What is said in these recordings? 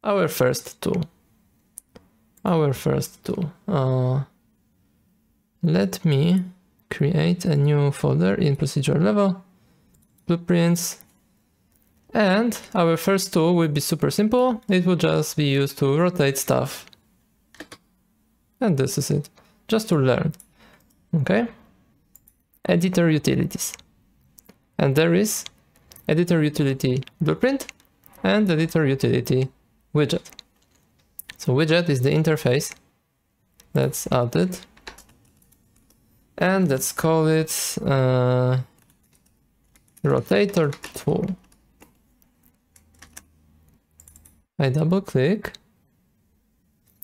our first tool. Let me create a new folder in procedural level, blueprints, and our first tool will be super simple. It will just be used to rotate stuff. And this is it, just to learn. Okay. Editor utilities. And there is editor utility blueprint and editor utility widget. So widget is the interface that's added. And let's call it Rotator Tool. I double click.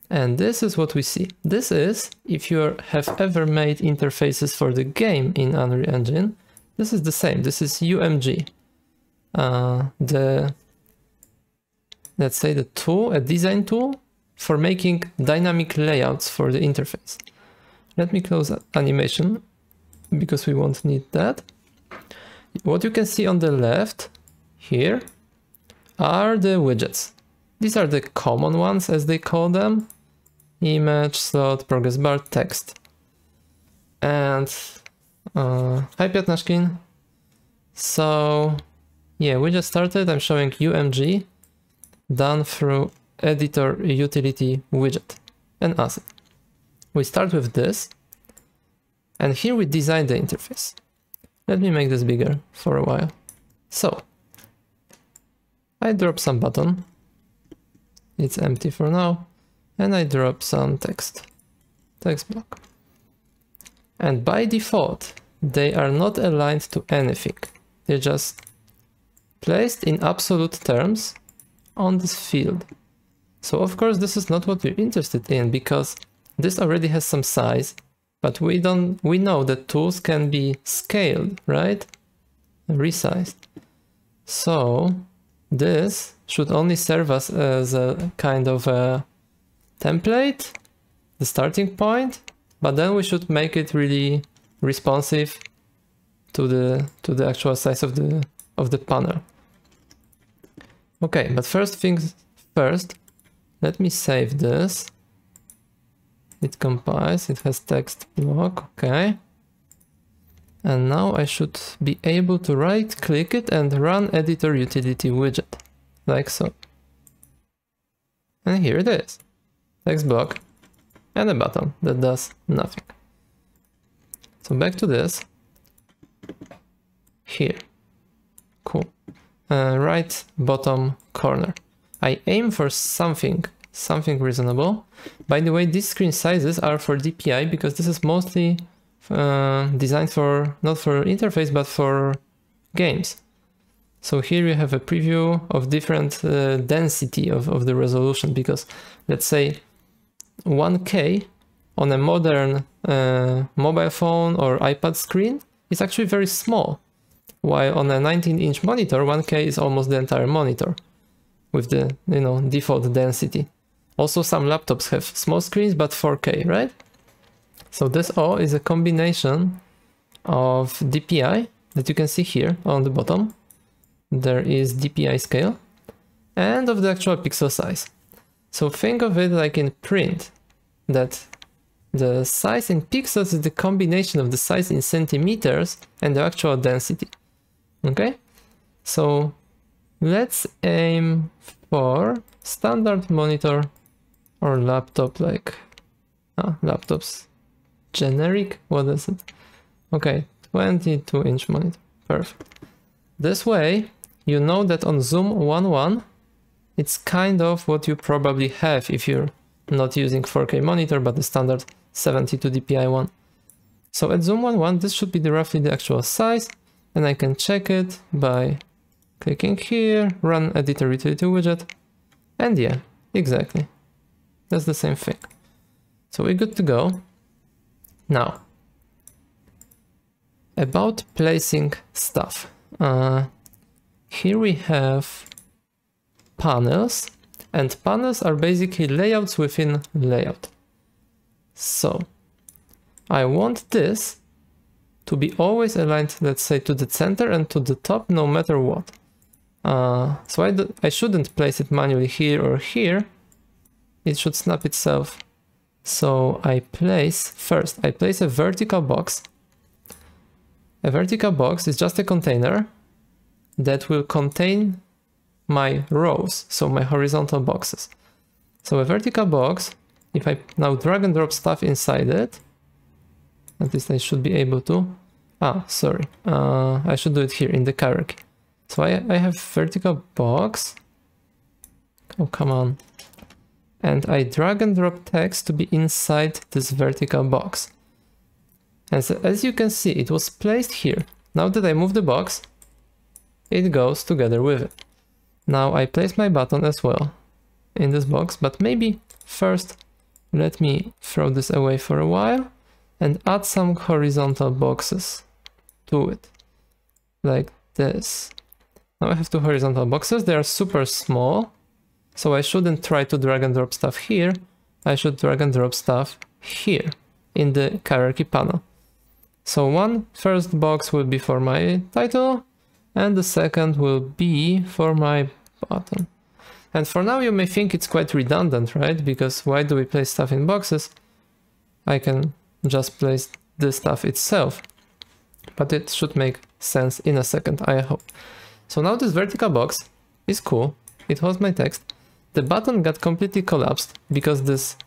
And this is what we see. This is, if you have ever made interfaces for the game in Unreal Engine, this is the same. This is UMG. Let's say the tool, a design tool for making dynamic layouts for the interface. Let me close animation because we won't need that. What you can see on the left here are the widgets. These are the common ones, as they call them. Image, slot, progress bar, text. And hi Piotnashkin. So yeah, we just started. I'm showing UMG done through editor utility widget and asset. We start with this, and here we design the interface. Let me make this bigger for a while. So I drop some button. It's empty for now. And I drop some text block. And by default, they are not aligned to anything. They're just placed in absolute terms on this field. So of course, this is not what we're interested in because this already has some size, but we know that tools can be scaled, right? Resized. So this should only serve us as a kind of a template, the starting point, but then we should make it really responsive to the actual size of the panel. Okay, but first things first, let me save this. It compiles, it has text block, okay. And now I should be able to right click it and run editor utility widget, like so. And here it is. Text block and a button that does nothing. So back to this. Here. Cool. Right bottom corner. I aim for something reasonable. By the way, these screen sizes are for DPI because this is mostly designed for, not for interface, but for games. So here you have a preview of different density of the resolution, because let's say 1K on a modern mobile phone or iPad screen is actually very small, while on a 19-inch monitor, 1K is almost the entire monitor with the default density. Also, some laptops have small screens, but 4K, right? So this all is a combination of DPI that you can see here on the bottom. There is Dpi Scale and of the actual pixel size. So think of it like in print, that the size in pixels is the combination of the size in centimeters and the actual density. Okay? So let's aim for standard monitor or laptop, like laptops generic, what is it? Okay, 22-inch monitor, perfect. This way, you know that on Zoom 1.1, it's kind of what you probably have if you're not using 4K monitor, but the standard 72 dpi one. So at Zoom 1.1, this should be roughly the actual size, and I can check it by clicking here, run editor utility widget, and yeah, exactly. That's the same thing. So we're good to go. Now, about placing stuff. Here we have panels, and panels are basically layouts within layout. So I want this to be always aligned, let's say, to the center and to the top, no matter what. So I shouldn't place it manually here or here. It should snap itself. So I place a vertical box. A vertical box is just a container that will contain my rows, so my horizontal boxes. So a vertical box, if I now drag and drop stuff inside it, at least I should be able to. Sorry, I should do it here in the hierarchy. So I have vertical box. Oh, come on. And I drag and drop text to be inside this vertical box. And so, as you can see, it was placed here. Now that I move the box, it goes together with it. Now I place my button as well in this box, but maybe first let me throw this away for a while and add some horizontal boxes to it, like this. Now I have two horizontal boxes. They are super small, so I shouldn't try to drag and drop stuff here. I should drag and drop stuff here in the hierarchy panel. So first box will be for my title, and the second will be for my button. And for now you may think it's quite redundant, right? Because why do we place stuff in boxes? I can just place this stuff itself. But it should make sense in a second, I hope. So now this vertical box is cool. It holds my text. The button got completely collapsed because this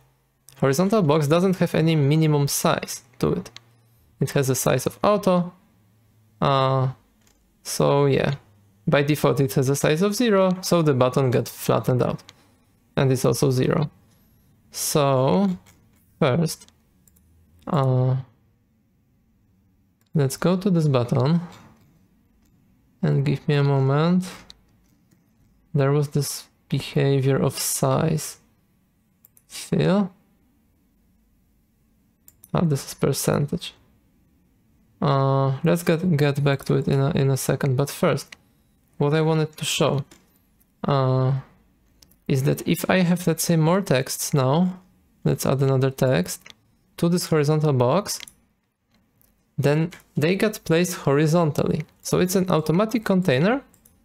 horizontal box doesn't have any minimum size to it. It has a size of auto. So yeah, by default it has a size of 0, so the button got flattened out. And it's also 0. So first, let's go to this button and give me a moment. There was this behavior of size fill. This is percentage. Let's get back to it in a second, but first, what I wanted to show is that if I have, let's say, more texts now, let's add another text to this horizontal box, then they get placed horizontally. So it's an automatic container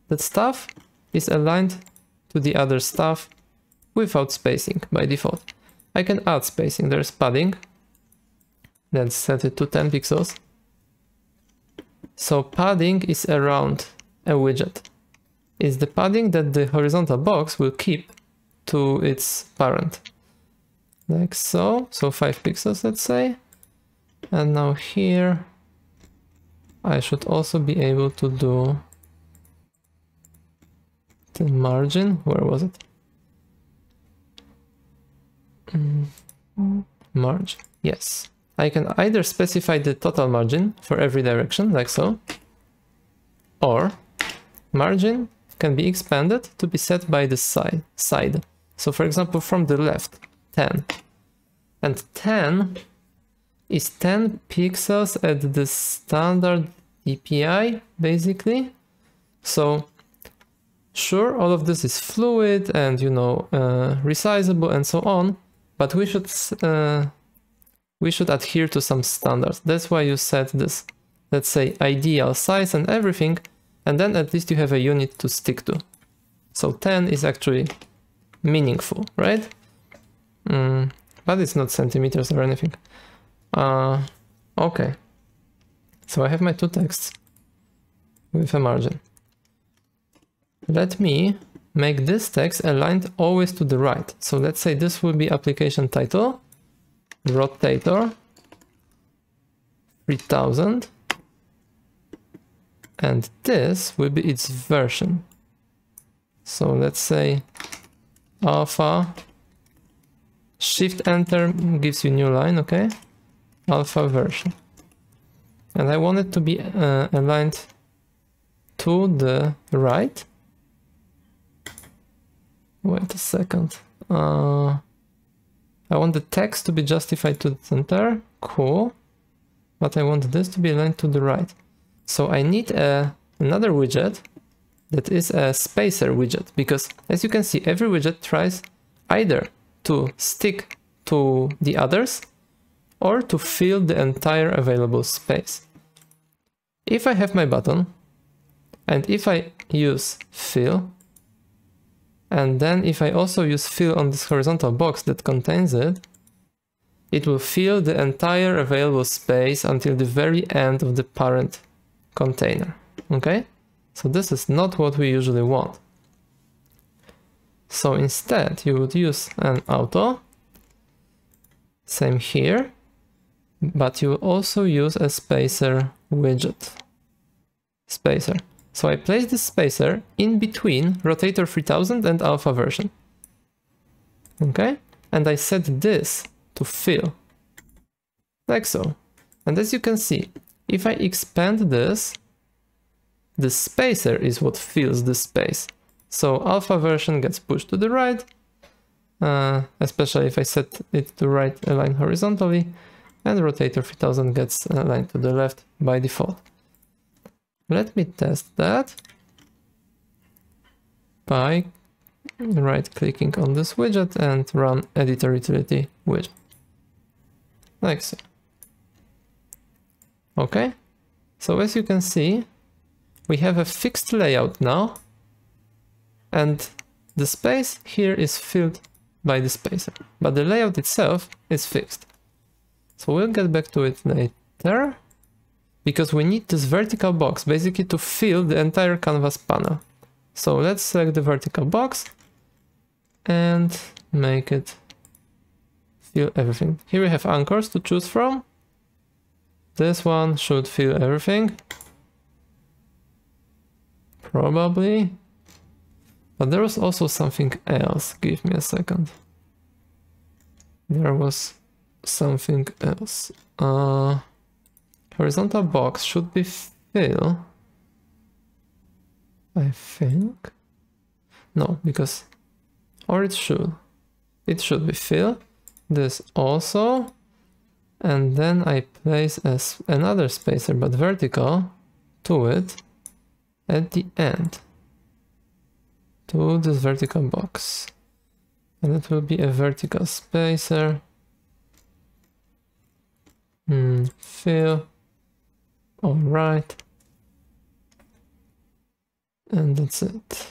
that stuff is aligned to the other stuff without spacing by default. I can add spacing, there's padding. Let's set it to 10 pixels. So padding is around a widget. It's the padding that the horizontal box will keep to its parent. Like so. So 5 pixels, let's say. And now here I should also be able to do the margin. Where was it? Margin. Yes. I can either specify the total margin for every direction, like so, or margin can be expanded to be set by the side. So for example, from the left, 10. And 10 is 10 pixels at the standard Dpi, basically. So sure, all of this is fluid and, you know, resizable and so on, but we should adhere to some standards. That's why you set this, let's say, ideal size and everything, and then at least you have a unit to stick to. So 10 is actually meaningful, right? But it's not centimeters or anything. Okay. So I have my two texts with a margin. Let me make this text aligned always to the right. So let's say this will be application title. Rotator 3000, and this will be its version. So let's say alpha, shift enter gives you new line, okay? Alpha version. And I want it to be aligned to the right. Wait a second. I want the text to be justified to the center, cool, but I want this to be aligned to the right. So I need another widget that is a spacer widget, because as you can see, every widget tries either to stick to the others or to fill the entire available space. If I have my button, and if I use fill, and then if I also use fill on this horizontal box that contains it, it will fill the entire available space until the very end of the parent container. Okay? So this is not what we usually want. So instead you would use an auto, same here, but you will also use a spacer widget. Spacer. So I place this spacer in between Rotator 3000 and alpha version. Okay? And I set this to fill. Like so. And as you can see, if I expand this, the spacer is what fills the space. So alpha version gets pushed to the right, especially if I set it to right align horizontally, and Rotator 3000 gets aligned to the left by default. Let me test that by right-clicking on this widget and run editor utility widget. Like so. Okay, so as you can see, we have a fixed layout now, and the space here is filled by the spacer, but the layout itself is fixed. So we'll get back to it later, because we need this vertical box basically to fill the entire canvas panel. So let's select the vertical box and make it fill everything. Here we have anchors to choose from. This one should fill everything. Probably. But there was also something else. Give me a second. There was something else. Horizontal box should be fill. I think. No, because... Or it should. It should be fill. This also. And then I place another spacer, but vertical, to it at the end. To this vertical box. And it will be a vertical spacer. Fill. Alright. And that's it.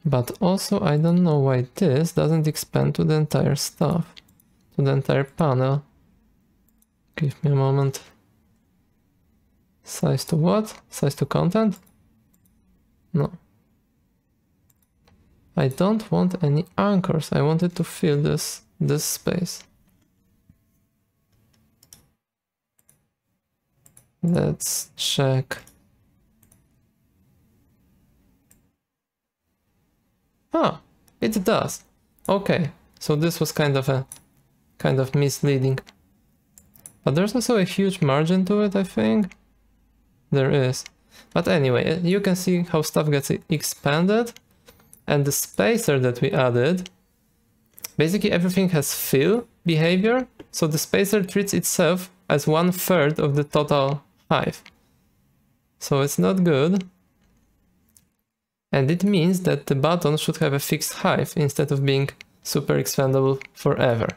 But also I don't know why this doesn't expand to the entire stuff. To the entire panel. Give me a moment. Size to what? Size to content? No. I don't want any anchors. I wanted to fill this space. Let's check. Ah, it does. Okay, so this was kind of misleading. But there's also a huge margin to it, I think. There is. But anyway, you can see how stuff gets expanded. And the spacer that we added, basically everything has fill behavior. So the spacer treats itself as 1/3 of the total height. So it's not good. And it means that the button should have a fixed height instead of being super expandable forever.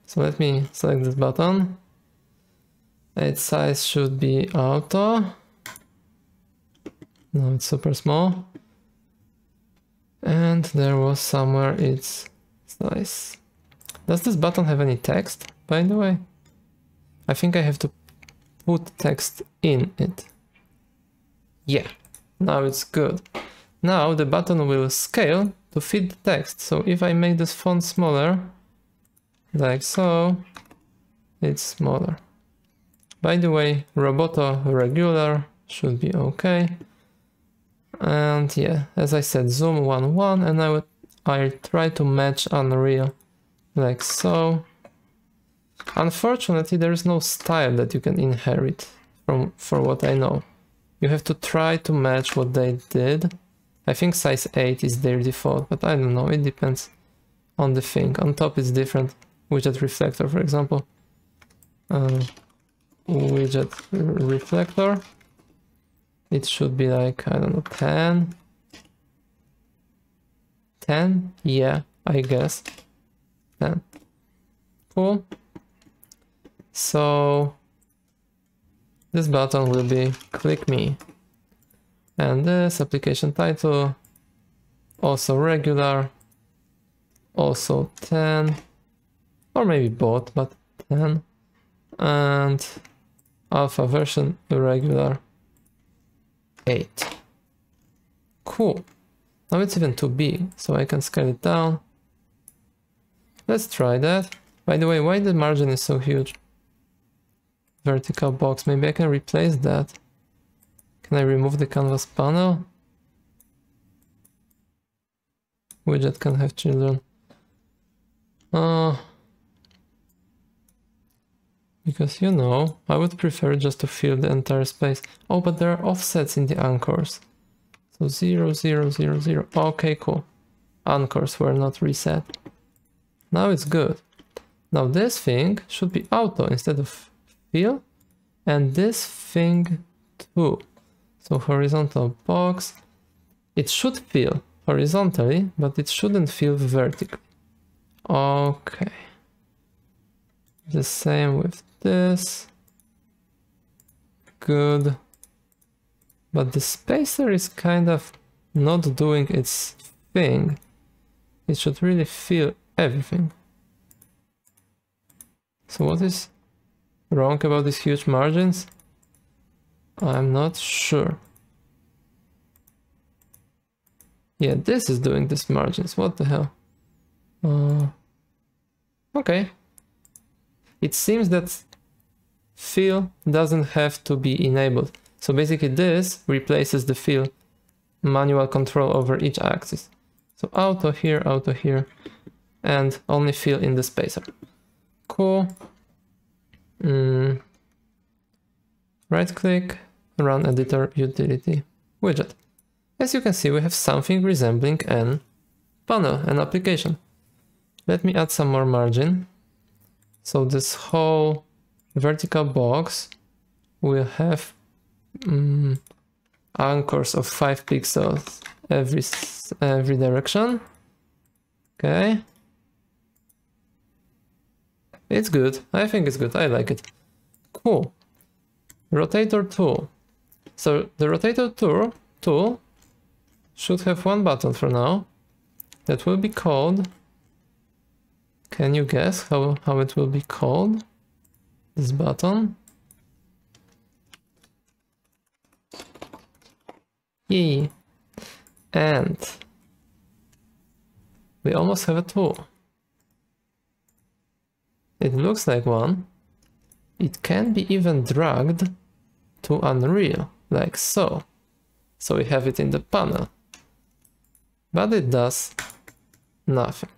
So let me select this button. Its size should be auto. No, it's super small. And there was somewhere its size. Does this button have any text, by the way? I think I have to put text in it. Yeah, now it's good. Now the button will scale to fit the text. So if I make this font smaller, like so, it's smaller. By the way, Roboto regular should be okay. And yeah, as I said, zoom 1:1, and I'll try to match Unreal, like so. Unfortunately, there is no style that you can inherit for what I know. You have to try to match what they did. I think size 8 is their default, but I don't know, it depends on the thing. On top it's different. Widget reflector, for example. Widget reflector. It should be like, I don't know, 10. 10? Yeah, I guess. 10. Cool. So this button will be click me. And this application title, also regular, also 10, or maybe both, but 10. And alpha version irregular 8. Cool. Now it's even too big, so I can scale it down. Let's try that. By the way, why the margin is so huge? Vertical box, maybe I can replace that. Can I remove the canvas panel? Widget can have children. Because, you know, I would prefer just to fill the entire space. Oh, but there are offsets in the anchors. So 0, 0, 0, 0. Okay, cool. Anchors were not reset. Now it's good. Now this thing should be auto instead of fill. And this thing too. So horizontal box. It should fill horizontally, but it shouldn't fill vertically. Okay. The same with this. Good. But the spacer is kind of not doing its thing. It should really fill everything. So what is wrong about these huge margins? I'm not sure. Yeah, this is doing these margins. What the hell? Okay. It seems that fill doesn't have to be enabled. So basically this replaces the fill manual control over each axis. So auto here, and only fill in the spacer. Cool. Right click, run editor utility widget. As you can see, we have something resembling an panel, an application. Let me add some more margin. So this whole vertical box will have anchors of 5 pixels every direction. Okay. It's good. I think it's good. I like it. Cool. Rotator tool. So the rotator tool should have one button for now that will be called. Can you guess how it will be called? This button. Yay. And we almost have a tool. It looks like one. It can be even dragged to Unreal, like so. So we have it in the panel. But it does nothing.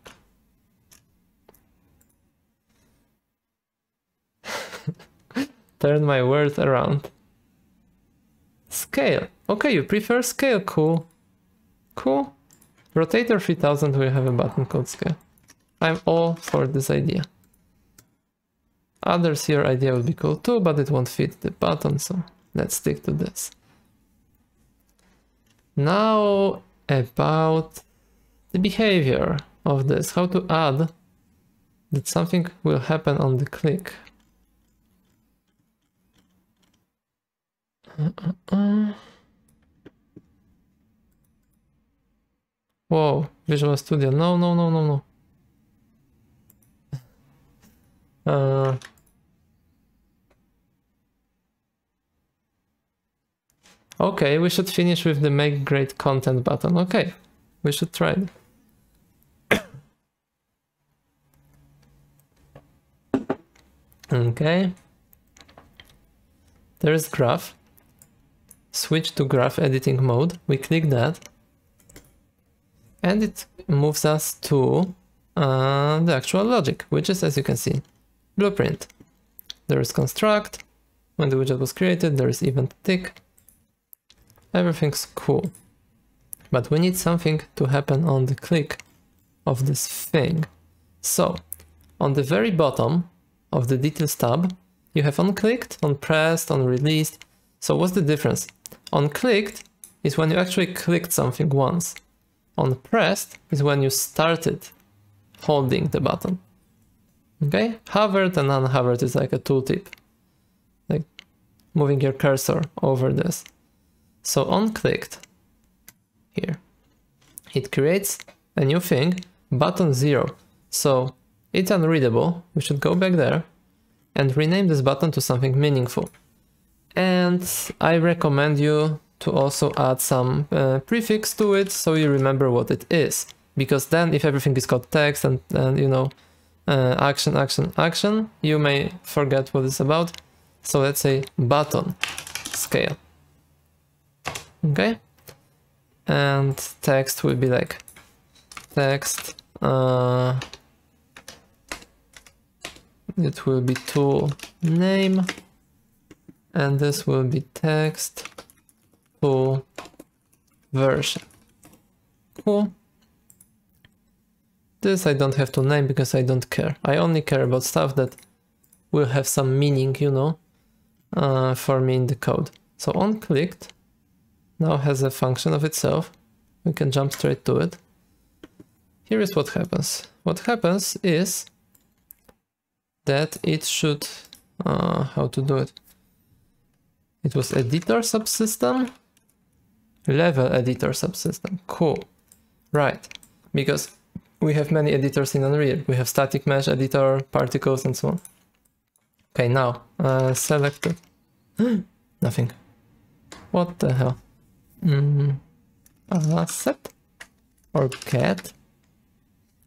Turn my word around. Scale. Okay, you prefer scale. Cool. Cool. Rotator 3000 will have a button called scale. I'm all for this idea. Others, your idea would be cool too, but it won't fit the button, so let's stick to this. Now about the behavior of this, how to add that something will happen on the click. Whoa, Visual Studio, no. Okay, we should finish with the make great content button. Okay, we should try it. Okay. There's graph. Switch to graph editing mode. We click that. And it moves us to the actual logic, which is, as you can see, Blueprint. There is construct. When the widget was created, there is event tick. Everything's cool. But we need something to happen on the click of this thing. So, on the very bottom of the details tab, you have onClicked, onPressed, onReleased. So what's the difference? OnClicked is when you actually clicked something once. OnPressed is when you started holding the button. Okay? Hovered and unhovered is like a tooltip. Like moving your cursor over this. So on clicked here, it creates a new thing, button 0. So it's unreadable. We should go back there and rename this button to something meaningful. And I recommend you to also add some prefix to it so you remember what it is. Because then if everything is called text and you know, action, action, action, you may forget what it's about. So let's say button scale. Okay. And text will be like text. It will be tool name. And this will be text tool version. Cool. This I don't have to name because I don't care. I only care about stuff that will have some meaning, you know, for me in the code. So on clicked now has a function of itself. We can jump straight to it. Here is what happens. What happens is that it should, how to do it? It was editor subsystem, level editor subsystem. Cool. Right. Because we have many editors in Unreal. We have static mesh editor, particles, and so on. Okay, now selected. Nothing. What the hell? Asset or get?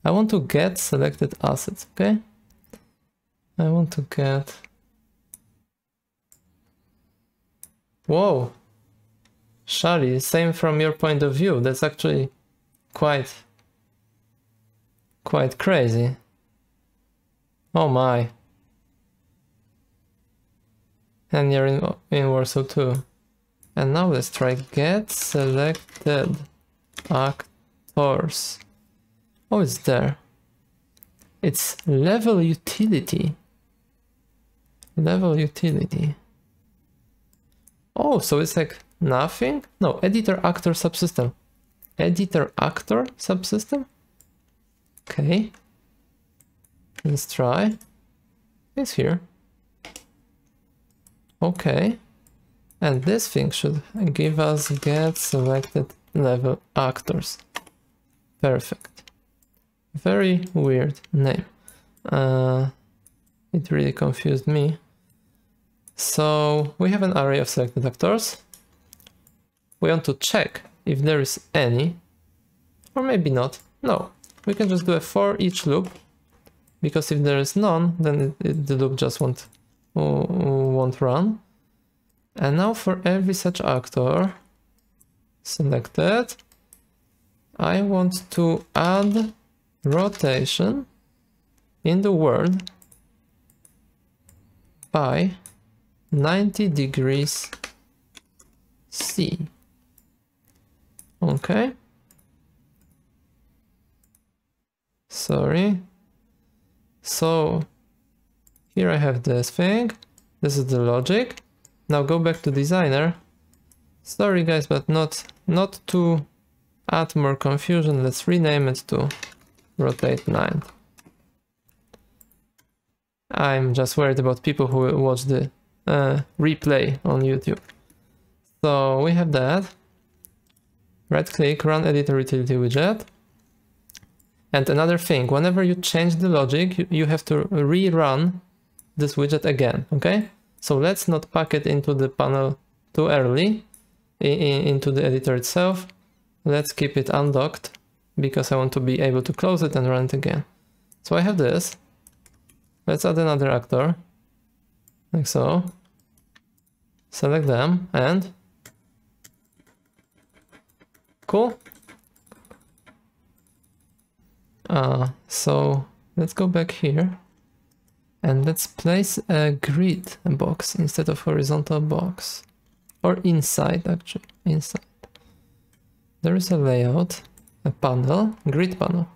I want to get selected assets. Okay. I want to get. Whoa. Shari, same from your point of view. That's actually quite crazy. Oh my. And you're in Warsaw too. And now let's try get selected actors. Oh, it's there. It's level utility. Level utility. Oh, so it's like nothing? No, editor actor subsystem. Editor actor subsystem? Okay. Let's try. It's here. Okay. And this thing should give us get selected level actors. Perfect. Very weird name. It really confused me. So we have an array of selected actors. We want to check if there is any, or maybe not. No, we can just do a for each loop, because if there is none, then the loop just won't run. And now for every such actor selected, I want to add rotation in the world by 90 degrees C. Okay. Sorry. So here I have this thing. This is the logic. Now go back to designer. Sorry guys, but not to add more confusion. Let's rename it to rotate 9. I'm just worried about people who will watch the replay on YouTube. So we have that. Right click, run editor utility widget. And another thing, whenever you change the logic, you have to rerun this widget again, okay? So let's not pack it into the panel too early, into the editor itself. Let's keep it undocked, because I want to be able to close it and run it again. So I have this. Let's add another actor, like so. Select them, and cool. So let's go back here and let's place a grid box instead of horizontal box, or inside, actually inside. There is a layout, a panel, grid panel.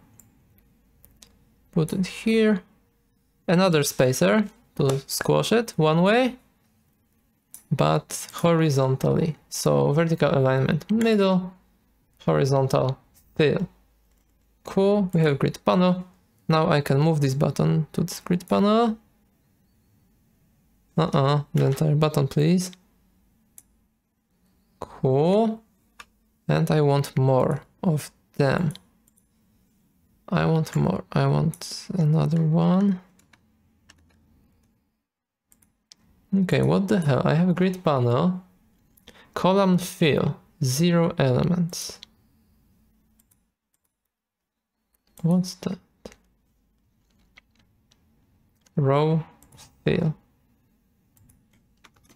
Put it here, another spacer to squash it one way, but horizontally. So vertical alignment middle, horizontal fill. Cool, we have grid panel. Now I can move this button to this grid panel. The entire button, please. Cool. And I want more of them. I want more. I want another one. Okay, what the hell? I have a grid panel. Column fill, 0 elements. What's that? Row fill.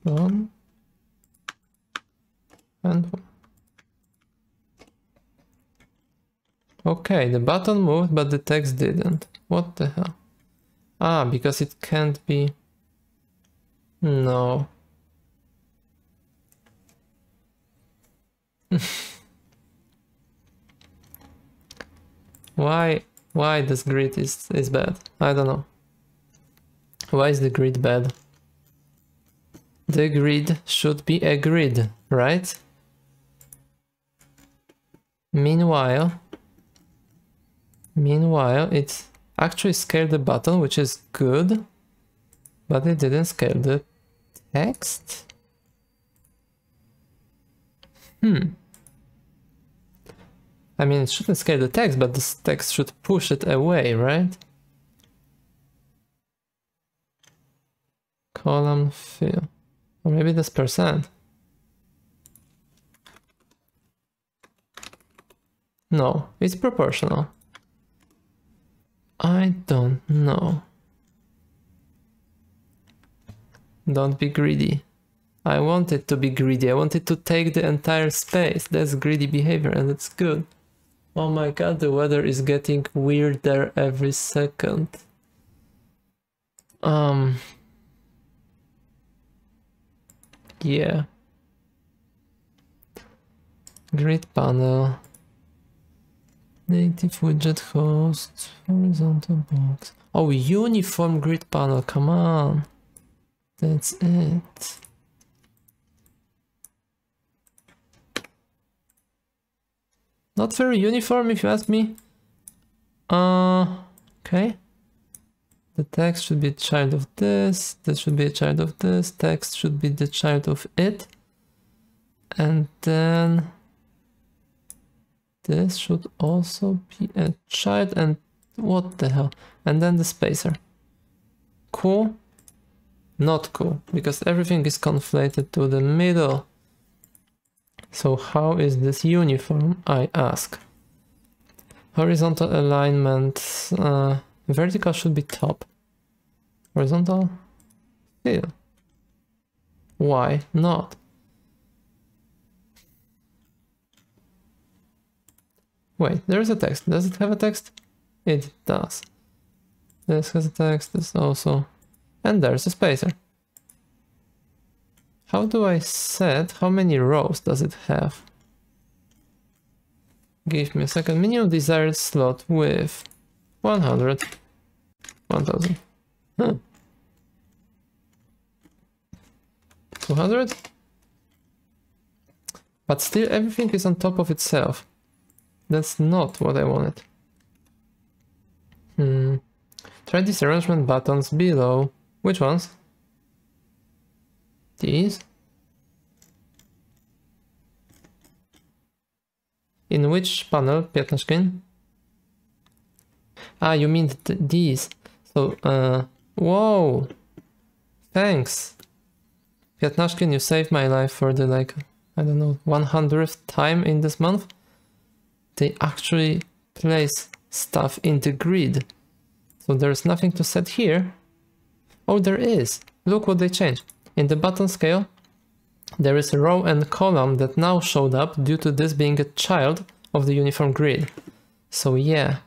1 and 1. Okay, the button moved, but the text didn't. What the hell? Ah, because it can't be... No. Why this grid is bad? I don't know. Why is the grid bad? The grid should be a grid, right? Meanwhile, it actually scaled the button, which is good, but it didn't scale the text. I mean, it shouldn't scale the text, but this text should push it away, right? Column fill. Or maybe this percent. No, it's proportional. I don't know. Don't be greedy. I want it to be greedy. I want it to take the entire space. That's greedy behavior and it's good. Oh my god, the weather is getting weirder every second. Yeah. Grid panel. Native widget host. Horizontal box. Oh, uniform grid panel, come on. That's it. Not very uniform if you ask me. Okay. The text should be a child of this, this should be a child of this, text should be the child of it. And then this should also be a child, and what the hell? And then the spacer. Cool? Not cool, because everything is conflated to the middle. So how is this uniform, I ask? Horizontal alignment, vertical should be top. Horizontal, fill. Why not? Wait, there's a text. Does it have a text? It does. This has a text, this also. And there's a spacer. How do I set, how many rows does it have? Give me a second. Minimum desired slot with 100, 1000. 200? But still everything is on top of itself. That's not what I wanted. Try these arrangement buttons below. Which ones? These? In which panel, Piatnashkin? Ah, you mean these. So, whoa! Thanks! Piatnashkin, you saved my life for the, like, I don't know, 100th time in this month. They actually place stuff in the grid. So there's nothing to set here. Oh, there is. Look what they changed. In the button scale, there is a row and column that now showed up due to this being a child of the uniform grid. So yeah,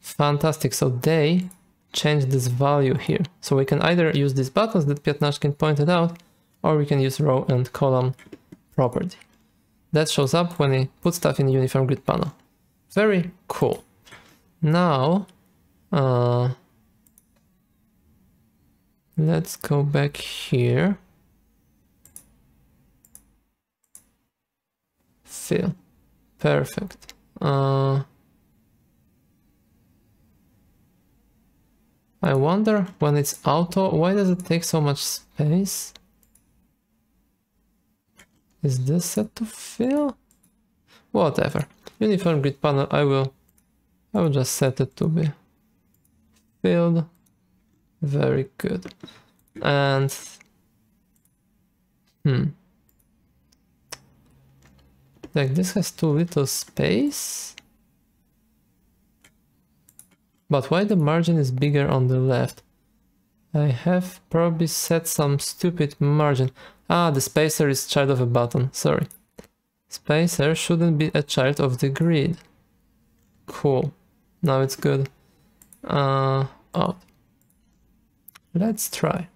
fantastic. So they changed this value here. So we can either use these buttons that Piatnashkin pointed out, or we can use row and column property. That shows up when we put stuff in the uniform grid panel. Very cool. Now, let's go back here. Fill. Perfect. I wonder when it's auto, why does it take so much space? Is this set to fill? Whatever. Uniform grid panel, I will just set it to be filled. Very good. And like this has too little space. But why the margin is bigger on the left? I have probably set some stupid margin. Ah, the spacer is child of a button, sorry. Spacer shouldn't be a child of the grid. Cool. Now it's good. Oh. Let's try.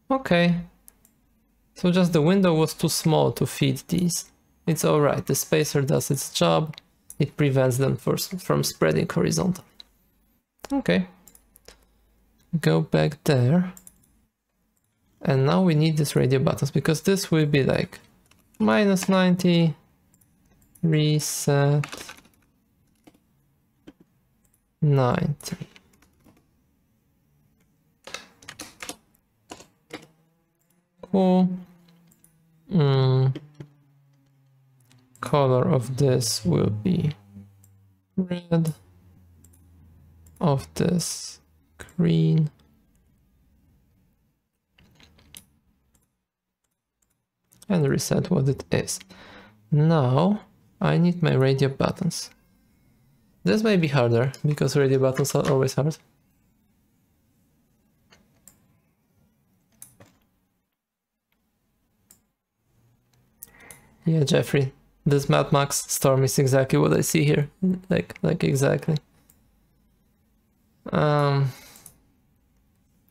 Okay. So just the window was too small to feed these. It's alright, the spacer does its job. It prevents them from spreading horizontally. Okay. Go back there. And now we need these radio buttons because this will be like -90, reset, 90. Cool. Color of this will be red, of this green. And reset what it is. Now I need my radio buttons. This may be harder because radio buttons are always hard. Yeah, Jeffrey, this Mad Max storm is exactly what I see here. Like exactly.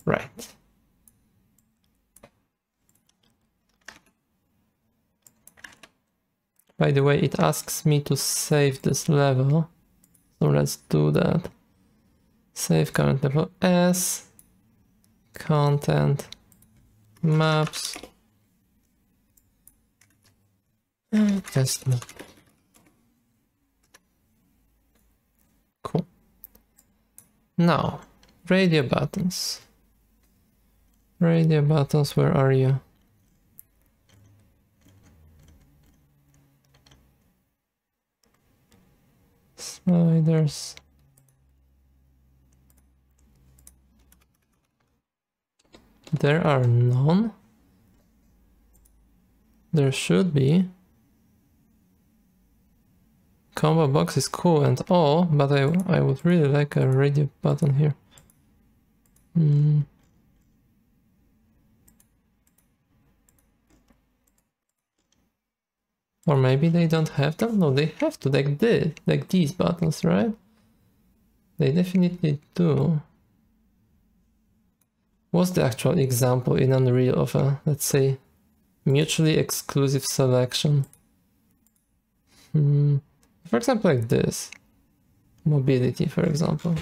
Right. By the way, it asks me to save this level, so let's do that. Save current level as content maps test map. Cool. Now, radio buttons. Radio buttons, where are you? Sliders. There are none. There should be. Combo box is cool and all, but I would really like a radio button here. Or maybe they don't have them? No, they have to, like these buttons, right? They definitely do. What's the actual example in Unreal of a, let's say, mutually exclusive selection? For example, like this. Mobility, for example.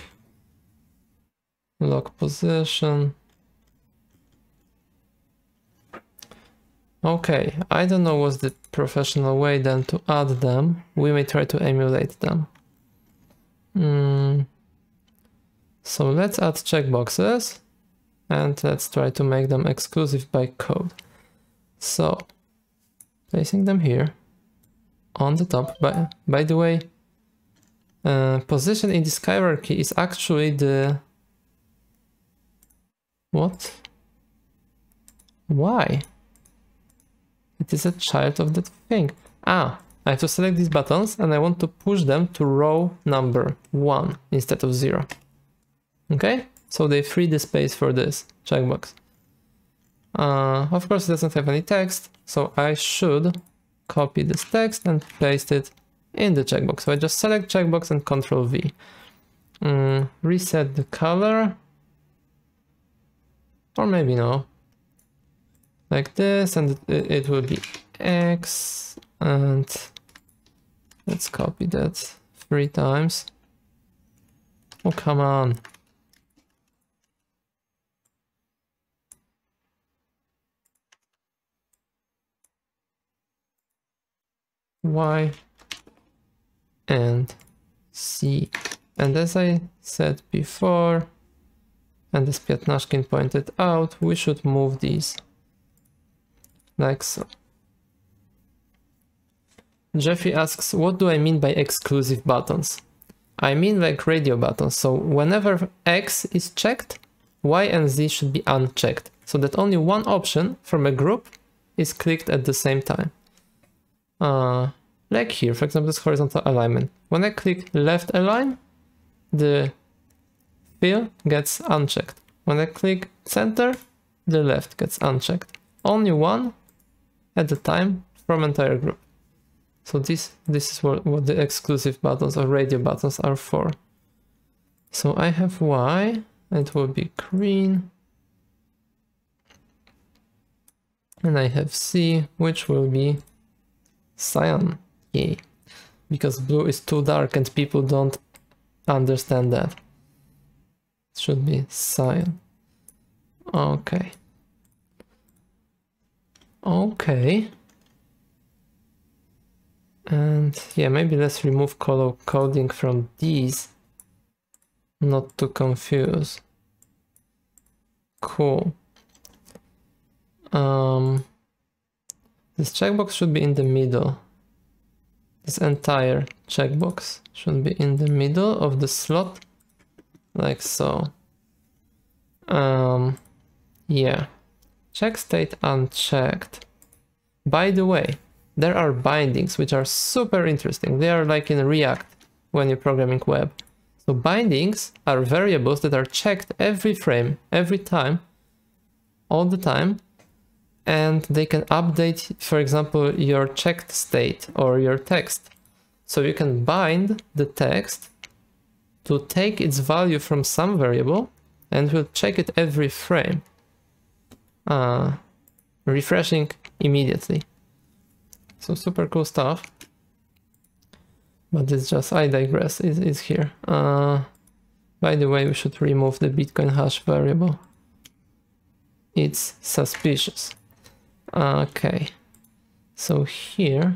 Lock position. Okay, I don't know what's the professional way then to add them. We may try to emulate them. So let's add checkboxes and let's try to make them exclusive by code. So placing them here on the top. By the way, position in this hierarchy is actually the... What? Why? It is a child of that thing. I have to select these buttons and I want to push them to row number 1 instead of 0. Okay? So they free the space for this checkbox. Of course it doesn't have any text, so I should copy this text and paste it in the checkbox. So I just select checkbox and Ctrl V. Reset the color. Or maybe no. Like this, and it will be X, and let's copy that 3 times. Oh, come on. Y and C. And as I said before, And as Piatnashkin pointed out, we should move these like so. Jeffrey asks, what do I mean by exclusive buttons? I mean like radio buttons. So whenever X is checked, Y and Z should be unchecked, so that only one option from a group is clicked at the same time. Like here, for example, this horizontal alignment. When I click left align, the fill gets unchecked. When I click center, the left gets unchecked. Only one at a time from entire group. So this is what the exclusive buttons or radio buttons are for. So I have Y, it will be green. And I have C, which will be cyan. Yay. Because blue is too dark and people don't understand that. It should be cyan. Okay. Okay. And yeah, maybe let's remove color coding from these, not to confuse. Cool. This checkbox should be in the middle. This entire checkbox should be in the middle of the slot, like so. Yeah. Check state unchecked. By the way, there are bindings which are super interesting. They are like in React when you're programming web. So bindings are variables that are checked every frame, every time, all the time, and they can update, for example, your checked state or your text. So you can bind the text to take its value from some variable and will check it every frame, refreshing immediately. So super cool stuff, but it's just, I digress, it's here. By the way, we should remove the Bitcoin hash variable. It's suspicious. Okay, so here,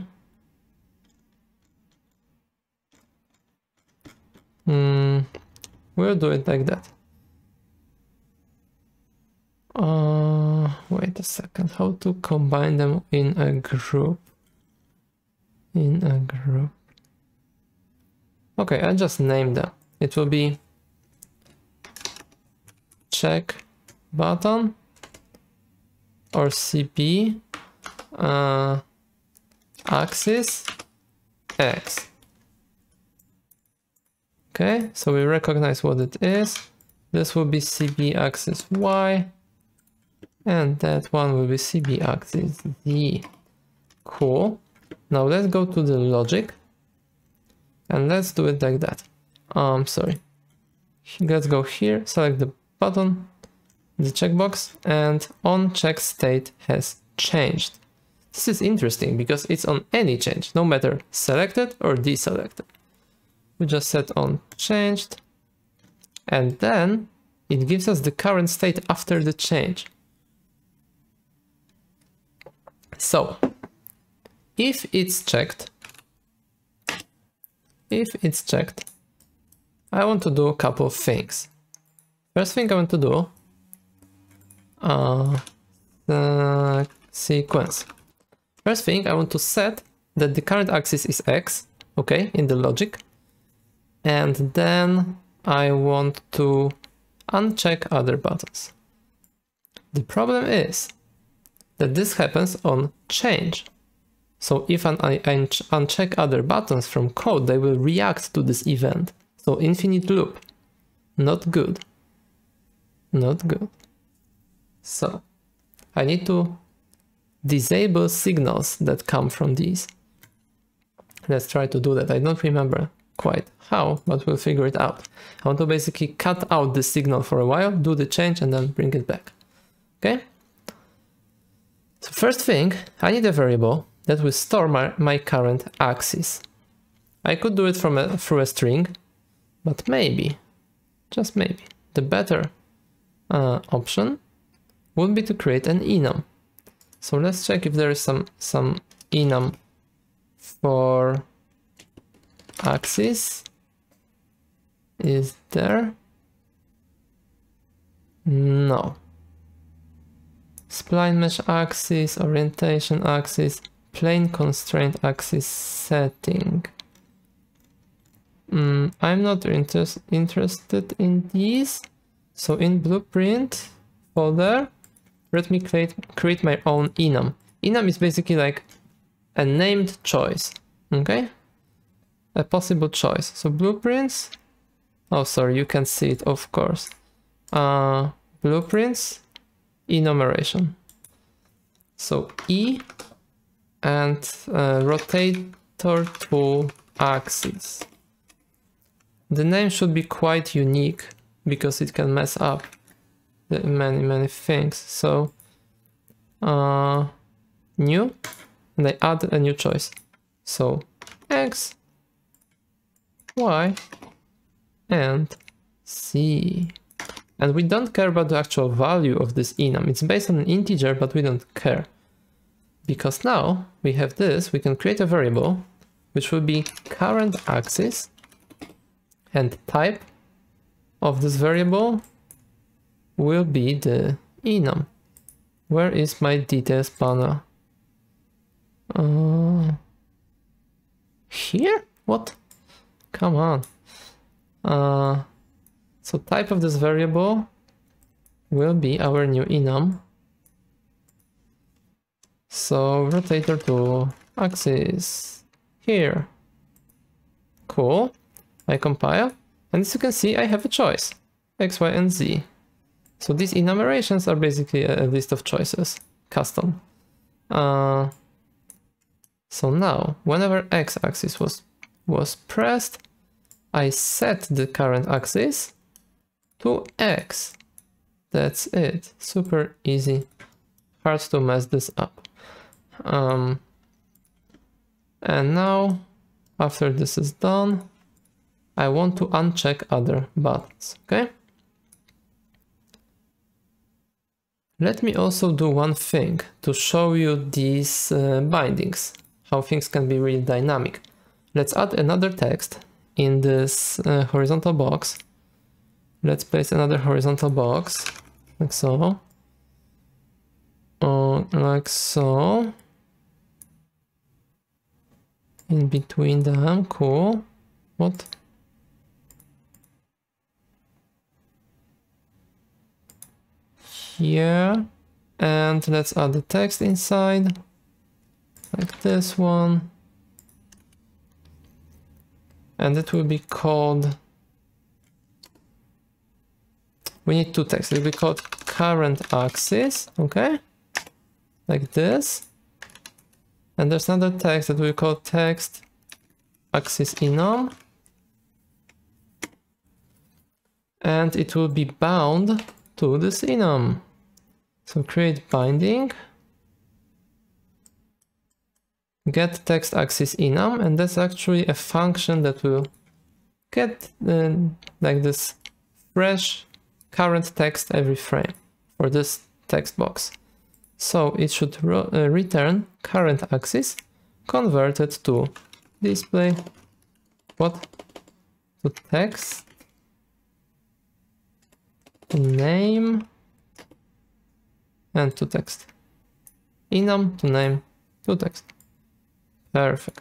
we'll do it like that. Wait a second, how to combine them in a group? Okay, I just named them. It will be check button or CP axis X. Okay, so we recognize what it is. This will be CP axis Y, and that one will be CP axis Z. Cool. Now let's go to the logic and let's do it like that. Sorry. Let's go here, select the button, the checkbox, and on check state has changed. This is interesting because it's on any change, no matter selected or deselected. We just set on changed, and then it gives us the current state after the change. So if it's checked, I want to do a couple of things. First thing I want to do, the sequence. First thing, I want to set that the current axis is X, okay, in the logic. And then I want to uncheck other buttons. The problem is that this happens on change. So if I uncheck other buttons from code, they will react to this event. So infinite loop, not good, not good. So I need to disable signals that come from these. Let's try to do that. I don't remember quite how, but we'll figure it out. I want to basically cut out the signal for a while, do the change, and then bring it back. Okay? So first thing, I need a variable that will store my current axis. I could do it through a string, but maybe, just maybe, the better option would be to create an enum. So let's check if there is some enum for axis. Is there? No. Spline mesh axis, orientation axis, plane constraint axis setting. I'm not interested in these. So in Blueprint folder, let me create my own enum. Enum is basically like a named choice, okay? A possible choice. So blueprints, oh sorry, you can see it, of course. Blueprints, enumeration. So E and Rotator Tool axis. The name should be quite unique because it can mess up many things. So new, and I add a new choice. So X, Y, and Z. And we don't care about the actual value of this enum. It's based on an integer, but we don't care. Because now we have this, we can create a variable, which will be current axis, and type of this variable will be the enum. Where is my details panel? Here? What? Come on. So type of this variable will be our new enum. So rotator tool axis here. Cool. I compile, and as you can see, I have a choice, X, Y, and Z. So these enumerations are basically a list of choices, custom. So now, whenever X-axis was pressed, I set the current axis to X. That's it. Super easy. Hard to mess this up. And now, after this is done, I want to uncheck other buttons, okay? Let me also do one thing to show you these bindings, how things can be really dynamic. Let's add another text in this horizontal box. Let's place another horizontal box, like so. Like so. In between them, cool. What? Here, and let's add the text inside, like this one, and it will be called, we need two texts, it will be called current axis, okay, like this, and there's another text that we call text axis enum, and it will be bound to this enum. So create binding, get text axis enum, and that's actually a function that will get like this fresh current text every frame for this text box. So it should return current axis converted to display, what? To text name and to text. Enum to name to text. Perfect.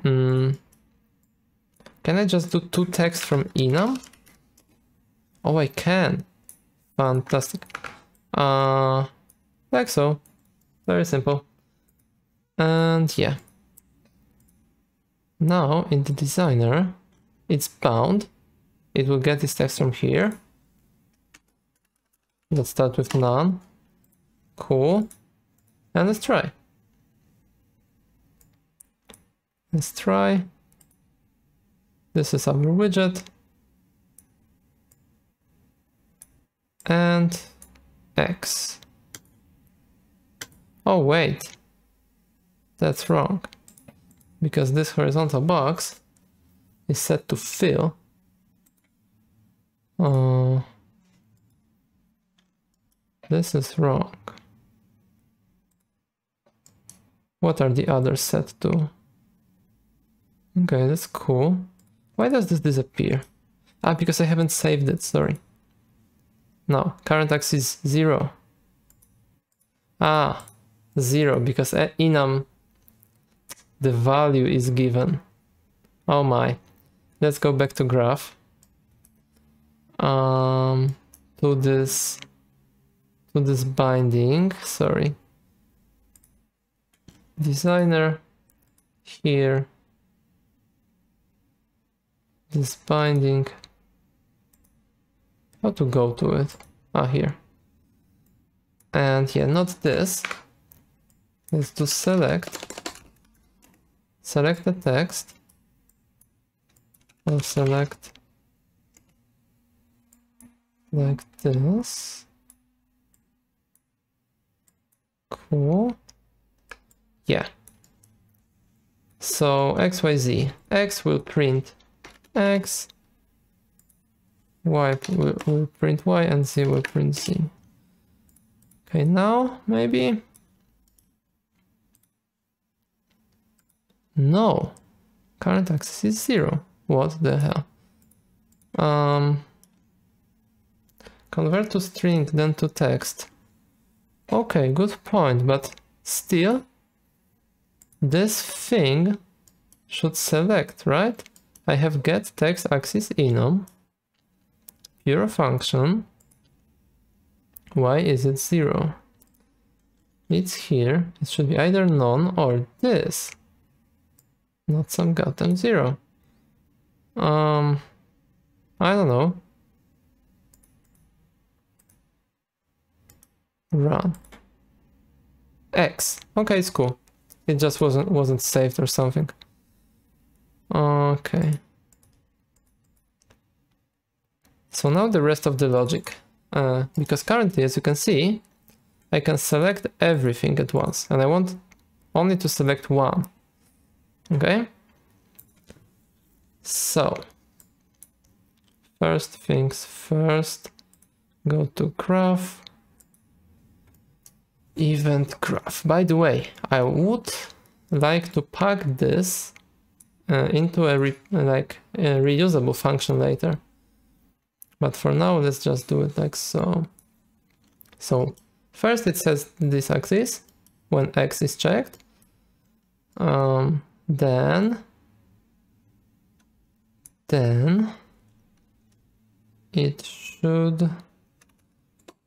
Can I just do two text from enum? Oh, I can. Fantastic. Like so. Very simple. And yeah. Now in the designer, it's bound. It will get this text from here. Let's start with none. Cool. And let's try. Let's try. This is our widget. And X. Oh wait. That's wrong. Because this horizontal box is set to fill. This is wrong. What are the others set to? Okay, that's cool. Why does this disappear? Ah, because I haven't saved it, sorry. No, current axis 0. Ah, 0, because enum, the value is given. Oh my. Let's go back to graph. To this binding, sorry. Designer, here. This binding. How to go to it? Ah, here. And yeah, not this. Let's do select. Select the text. Or select like this. Cool. Yeah. So XYZ. X will print X. Y will print Y, and Z will print Z. Okay, now maybe. No. Current axis is 0. What the hell? Convert to string, then to text. Okay, good point, but still, this thing should select, right? I have get text axis enum, pure function. Why is it 0? It's here. It should be either none or this. Not some goddamn 0. I don't know. Run. X. Okay, it's cool. It just wasn't saved or something. Okay. So now the rest of the logic. Because currently, as you can see, I can select everything at once, and I want only to select one. Okay? So, first things first, go to graph, event graph. By the way, I would like to pack this into a reusable function later. But for now, let's just do it like so. So first it says this axis when X is checked. Then it should,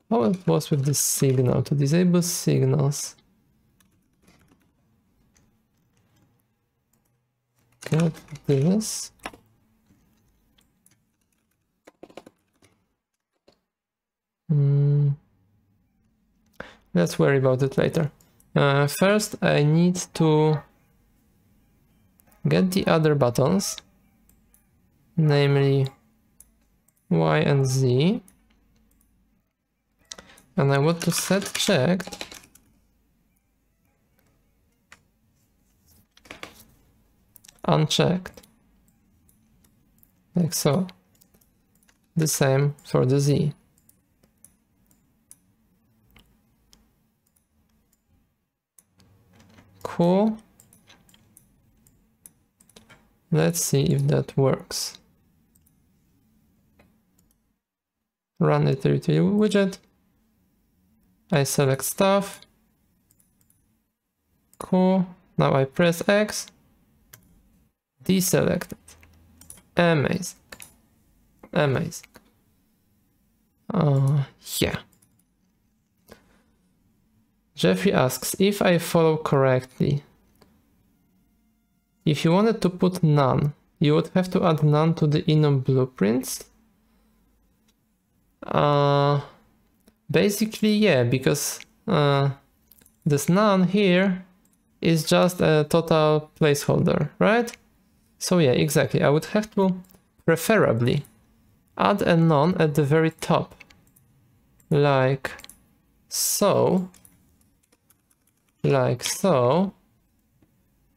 how it was with the signal, to disable signals. Get this. Let's worry about it later. First, I need to get the other buttons, namely Y and Z, and I want to set checked unchecked, like so. The same for the Z. Cool. Let's see if that works. Run Utility Widget. I select stuff. Cool. Now I press X. Deselected. Amazing. Amazing. Yeah. Jeffrey asks, if I follow correctly, if you wanted to put none, you would have to add none to the enum blueprints. Basically, yeah, because this none here is just a total placeholder, right? So yeah, exactly. I would have to preferably add a none at the very top, like so. Like so,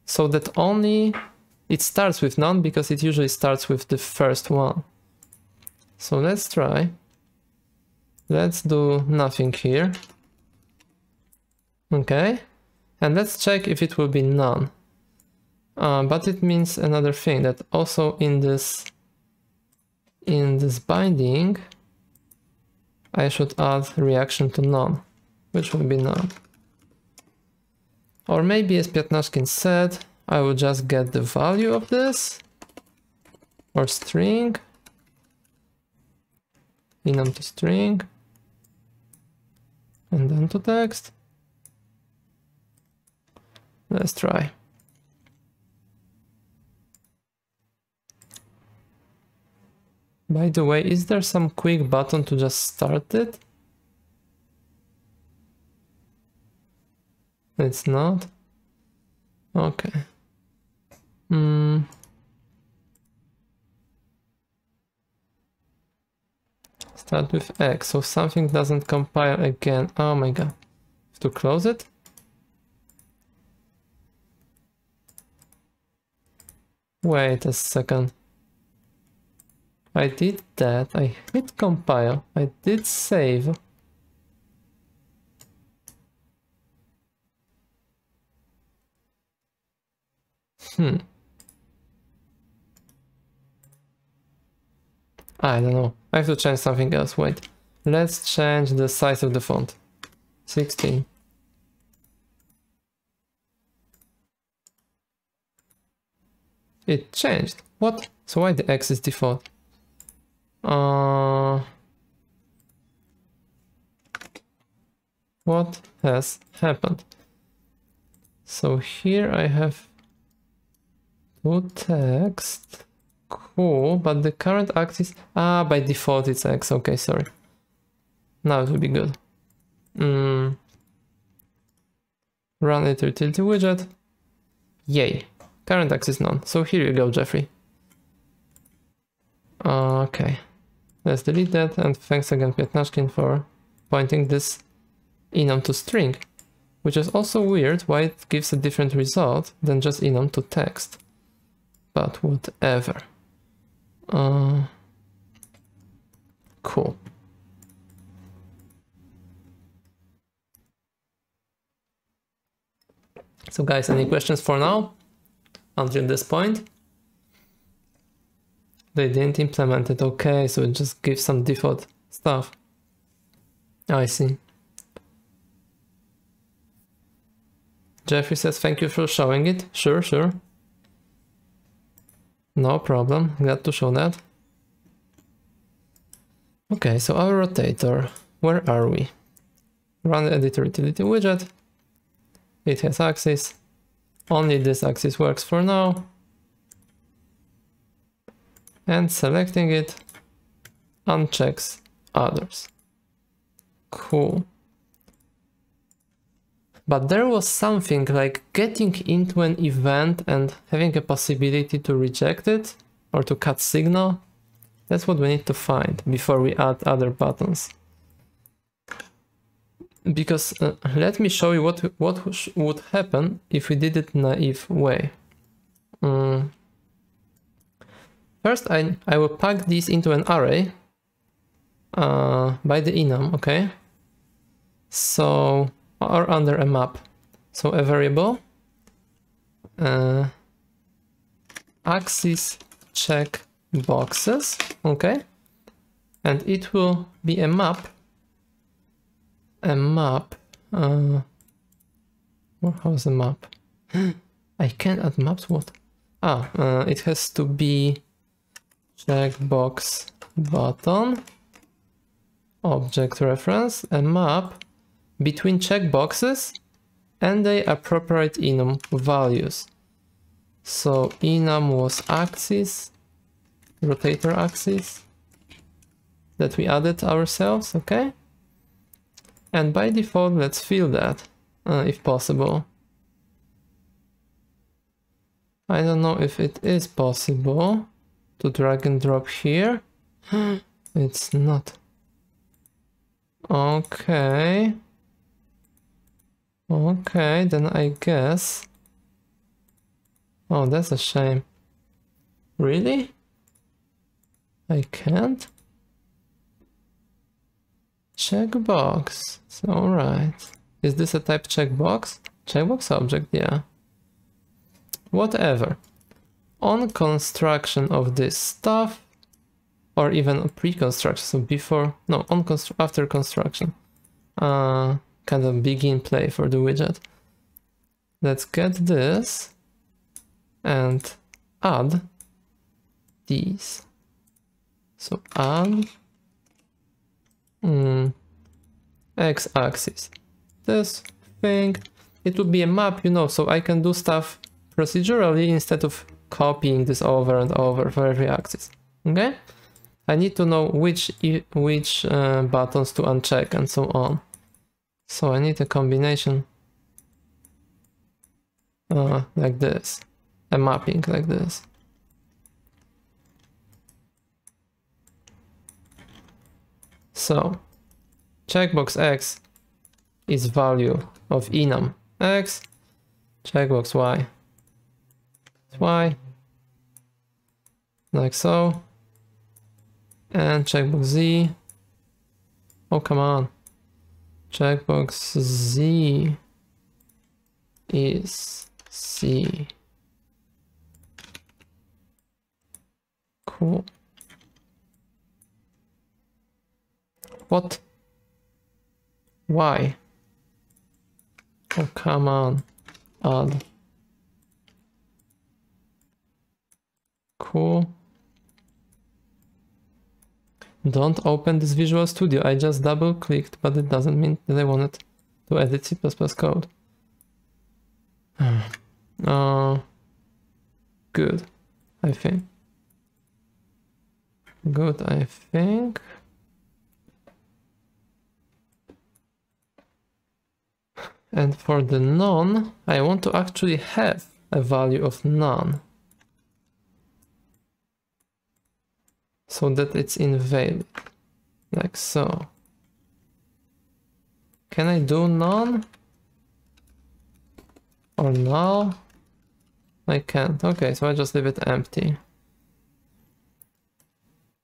so that only it starts with none, because it usually starts with the first one. So let's try. Let's do nothing here. Okay, and let's check if it will be none. But it means another thing, that also in this binding, I should add reaction to none, which will be none. Or maybe, as Piatnashkin said, I will just get the value of this, or string, enum to string, and then to text. Let's try. By the way, is there some quick button to just start it? It's not? Okay. Start with X, so something doesn't compile again. Oh my god. Have to close it? Wait a second. I did that, I hit compile, I did save. I don't know, I have to change something else, wait. Let's change the size of the font. 16. It changed, what? So why the X is default? What has happened? So here I have to text. Cool, but the current axis, by default it's X. Okay, sorry. Now it will be good. Run it utility widget. Yay. Current axis none. So here you go, Jeffrey. Okay. Let's delete that, and thanks again Piatnashkin for pointing this enum to string, which is also weird why it gives a different result than just enum to text. But whatever. Cool. So guys, any questions for now? Until this point? They didn't implement it, okay, so it just gives some default stuff. I see. Jeffrey says thank you for showing it. Sure, sure. No problem, glad to show that. Okay, so our rotator, where are we? Run the editor utility widget. It has axis. Only this axis works for now. And selecting it unchecks others. Cool. But there was something like getting into an event and having a possibility to reject it or to cut signal. That's what we need to find before we add other buttons. Because let me show you what would happen if we did it naive way. First, I will pack these into an array by the enum, okay? So, or under a map. So a variable axis check boxes, okay? And it will be a map. How's a map? I can't add maps, what? It has to be checkbox button object reference, a map between checkboxes and the appropriate enum values. So enum was axis, rotator axis that we added ourselves, okay? And by default, let's fill that if possible. I don't know if it is possible to drag and drop here. It's not. Okay. Okay, then I guess. Oh, that's a shame. Really? I can't? Checkbox. Alright. Is this a type checkbox? Checkbox object, yeah. Whatever. On construction of this stuff, or even pre-construction, so before, no, after construction. Kind of begin play for the widget. Let's get this and add these. So add x-axis. This thing, it would be a map, you know, so I can do stuff procedurally instead of copying this over and over for every axis. Okay? I need to know which buttons to uncheck and so on. So I need a combination like this, a mapping like this. So checkbox X is value of enum X, checkbox Y is Y, like so, and checkbox Z, oh come on, checkbox Z is C. Cool. What? Why? Oh, come on. Add. Cool. Don't open this Visual Studio. I just double clicked, but it doesn't mean that I wanted to edit C++ code. Good, I think. Good, I think. And for the none, I want to actually have a value of none, so that it's invalid, like so. Can I do none? Or null? I can't. Okay, so I just leave it empty.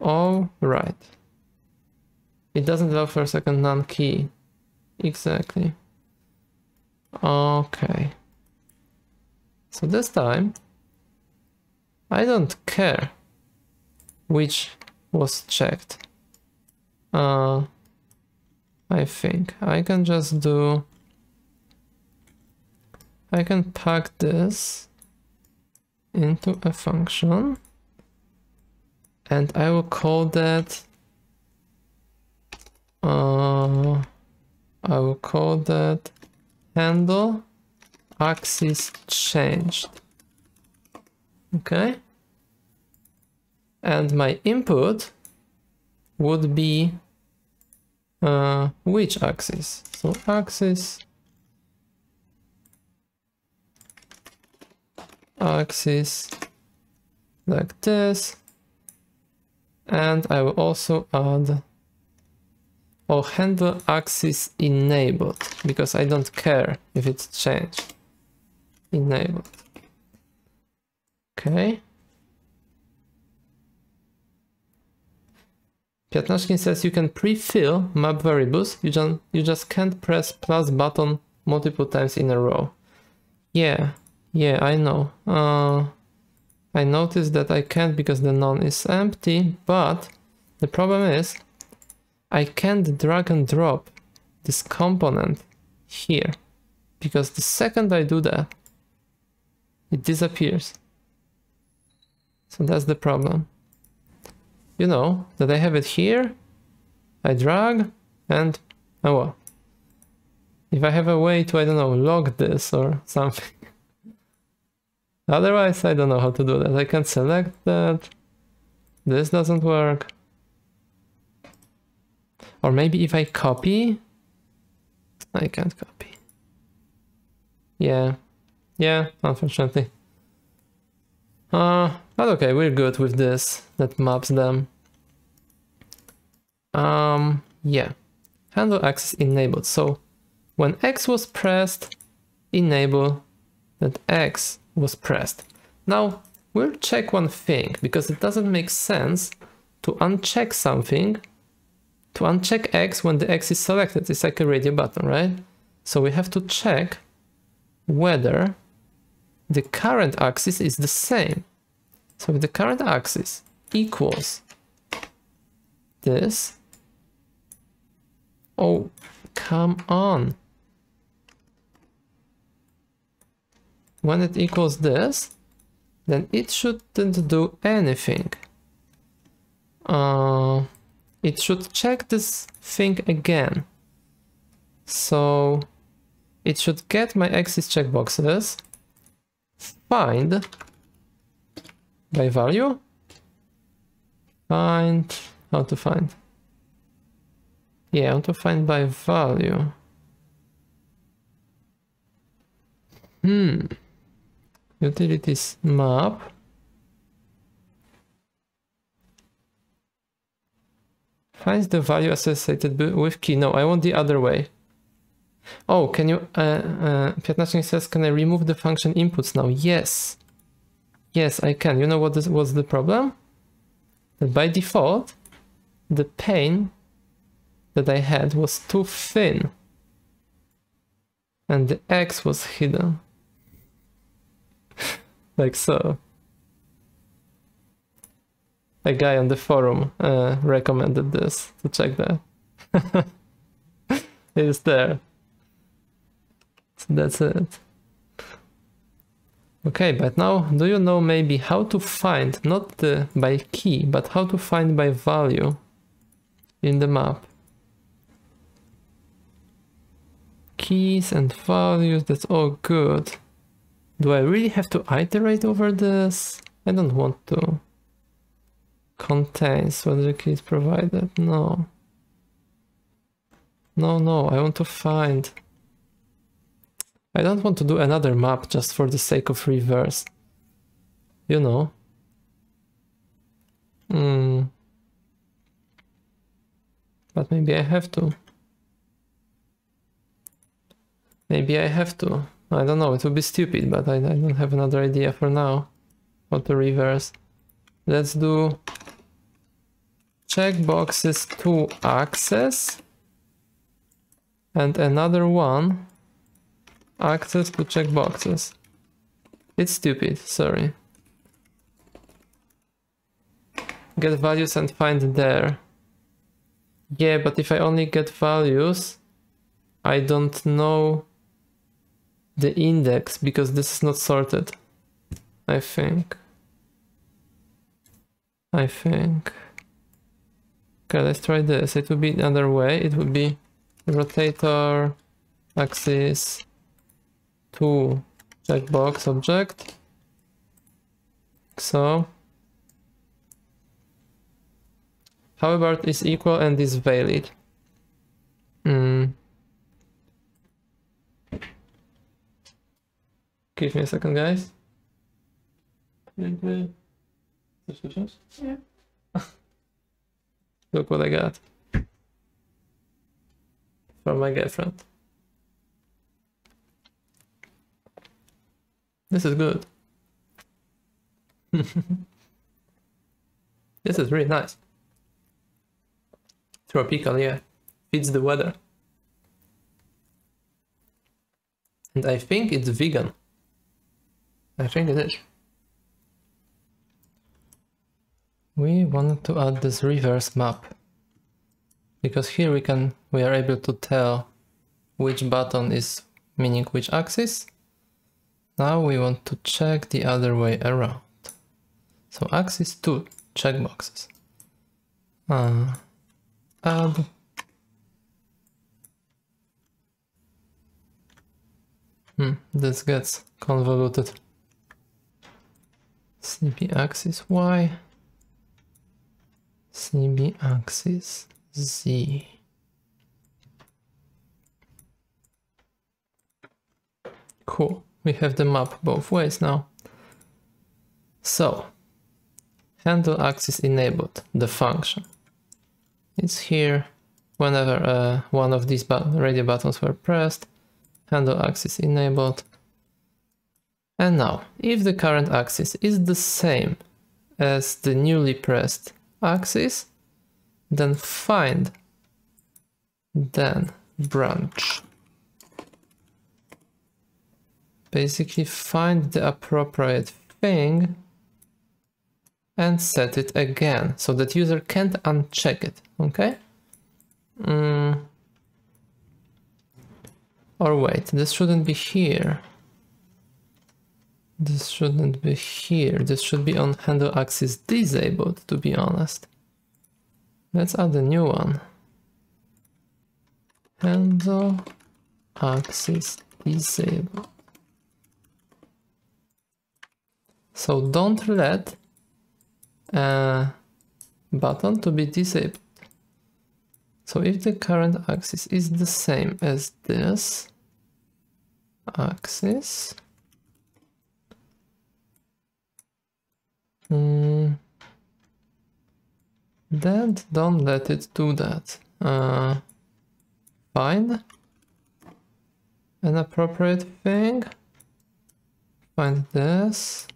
All right. It doesn't allow for a second none key. Exactly. Okay. So this time, I don't care which was checked. I think I can just do, I can pack this into a function and I will call that, I will call that handle axis changed. Okay. And my input would be which axis? So axis like this, and I will also add handle axis enabled, because I don't care if it's changed. Enabled. Okay. Piatnashkin says you can pre-fill map variables, you just can't press plus button multiple times in a row. Yeah, I know. I noticed that I can't because the none is empty, but the problem is I can't drag and drop this component here, because the second I do that, it disappears. So that's the problem. You know, that I have it here, I drag, and oh well. If I have a way to, I don't know, log this or something. Otherwise, I don't know how to do that. I can select that. This doesn't work. Or maybe if I copy, I can't copy. Yeah, unfortunately. But okay, we're good with this. That maps them. Yeah. Handle axis enabled. So when X was pressed, enable that X was pressed. Now we'll check one thing, because it doesn't make sense to uncheck something, to uncheck X when the X is selected. It's like a radio button, right? So we have to check whether the current axis is the same. So if the current axis equals this. Oh, come on. When it equals this, then it shouldn't do anything. It should check this thing again. So it should get my axis checkboxes, find by value, find, how to find? Yeah, I want to find by value. Utilities map. Finds the value associated with key. No, I want the other way. Oh, can you, Piatnacznik says, can I remove the function inputs now? Yes. Yes, I can. You know what was the problem? That by default, the pane that I had was too thin. And the X was hidden. Like so. A guy on the forum recommended this to check that. It is there. So that's it. Okay, but now do you know maybe how to find, not by key, but how to find by value in the map? Keys and values, that's all good. Do I really have to iterate over this? I don't want to. Contains whether the key is provided. No. No, I want to find. I don't want to do another map just for the sake of reverse. You know. But maybe I have to. Maybe I have to. I don't know, it would be stupid, but I don't have another idea for now. How to reverse. Let's do checkboxes to access and another one access to checkboxes. It's stupid, sorry. Get values and find there. Yeah, but if I only get values, I don't know the index because this is not sorted. I think. Okay, let's try this. It would be another way. It would be rotator axis to checkbox object. So how about is equal and is valid? Give me a second, guys. Yeah. Look what I got from my girlfriend. This is good. This is really nice. Tropical, yeah. Fits the weather. And I think it's vegan. I think it is. We wanted to add this reverse map because here we are able to tell which button is meaning which axis. Now we want to check the other way around. So axis to checkboxes. Add this gets convoluted. CB axis Y, CB axis Z. Cool, we have the map both ways now. So, handle axis enabled, the function. It's here whenever one of these radio buttons were pressed. Handle axis enabled. And now, if the current axis is the same as the newly pressed axis, then find, then branch. Basically find the appropriate thing and set it again so that user can't uncheck it, okay? Or wait, this shouldn't be here. This shouldn't be here. This should be on handle axis disabled, to be honest. Let's add a new one. Handle axis disabled. So don't let a button to be disabled. So if the current axis is the same as this axis, then don't let it do that. Find an appropriate thing. Find this.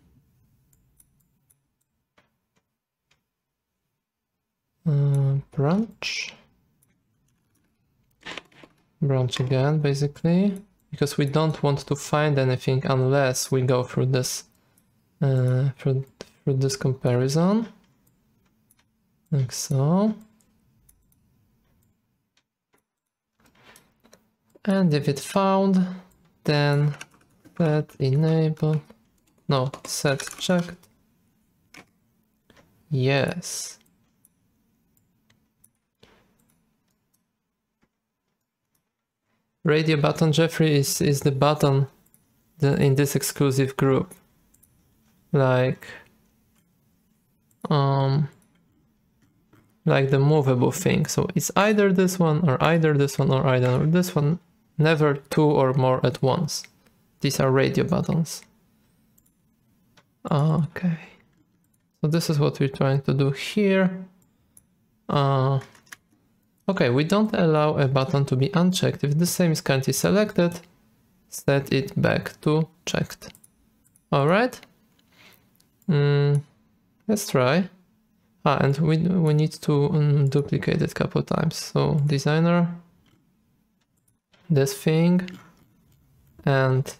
Branch again, basically, because we don't want to find anything unless we go through this through this comparison, like so. And if it found, then set enable, no, set checked. Yes. Radio button Jeffrey is the button in this exclusive group. Like the movable thing. So it's either this one or either this one or either this one, never two or more at once. These are radio buttons. Okay. So this is what we're trying to do here. Okay, we don't allow a button to be unchecked. If the same is currently selected, set it back to checked. All right. Let's try. And we need to duplicate it a couple times. So designer, this thing, and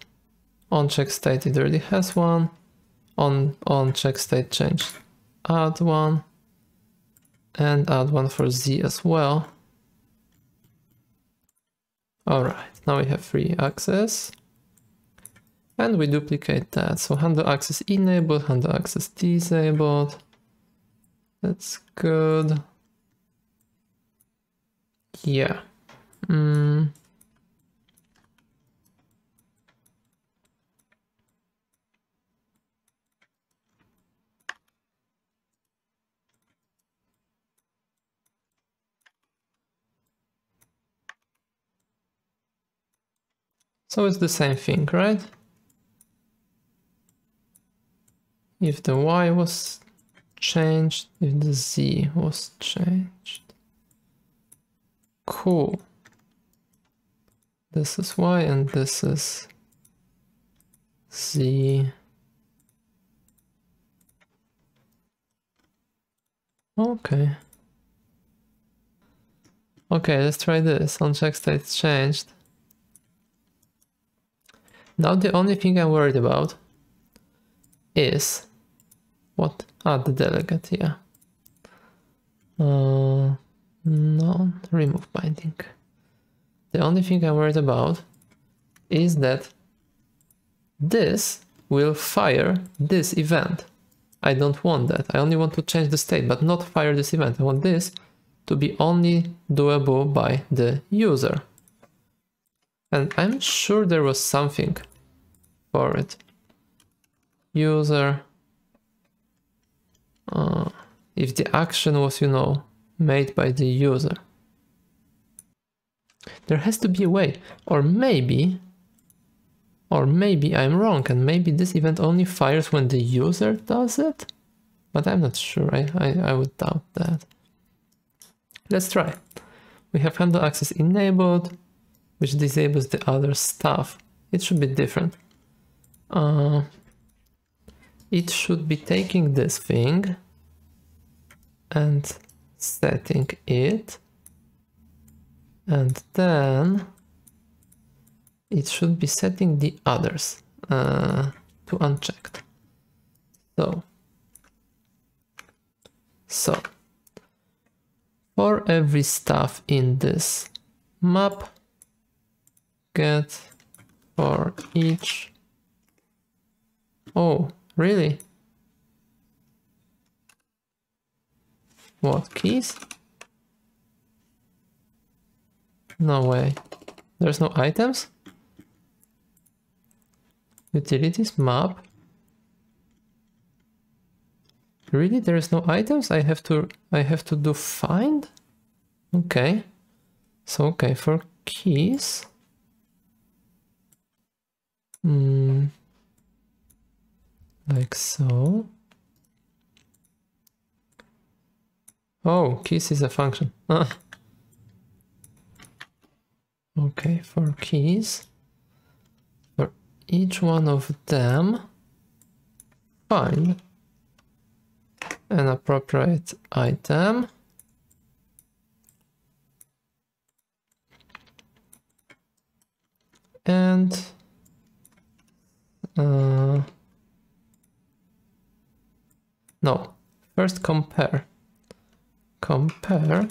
on check state it already has one. On check state change, add one, and add one for Z as well. All right, now we have free access. And we duplicate that. So handle access enabled, handle access disabled. That's good. Yeah. So it's the same thing, right? If the Y was changed, if the Z was changed. Cool. This is Y and this is Z. Okay. Okay, let's try this. On check state changed. Now the only thing I'm worried about is what? The delegate, yeah. No, remove binding. The only thing I'm worried about is that this will fire this event. I don't want that. I only want to change the state, but not fire this event. I want this to be only doable by the user. And I'm sure there was something for it. User. If the action was, made by the user. There has to be a way. Or maybe I'm wrong and maybe this event only fires when the user does it? But I'm not sure. I would doubt that. Let's try. We have handle access enabled, which disables the other stuff. It should be different. It should be taking this thing and setting it, and then it should be setting the others to unchecked. So So for every stuff in this map, get for each. Oh, really? What, keys? No way. There's no items? Utilities map. Really? There is no items? I have to do find? Okay. So okay, for keys. Like so. Oh, keys is a function. Okay, for keys. For each one of them, find an appropriate item. And no, first compare. Compare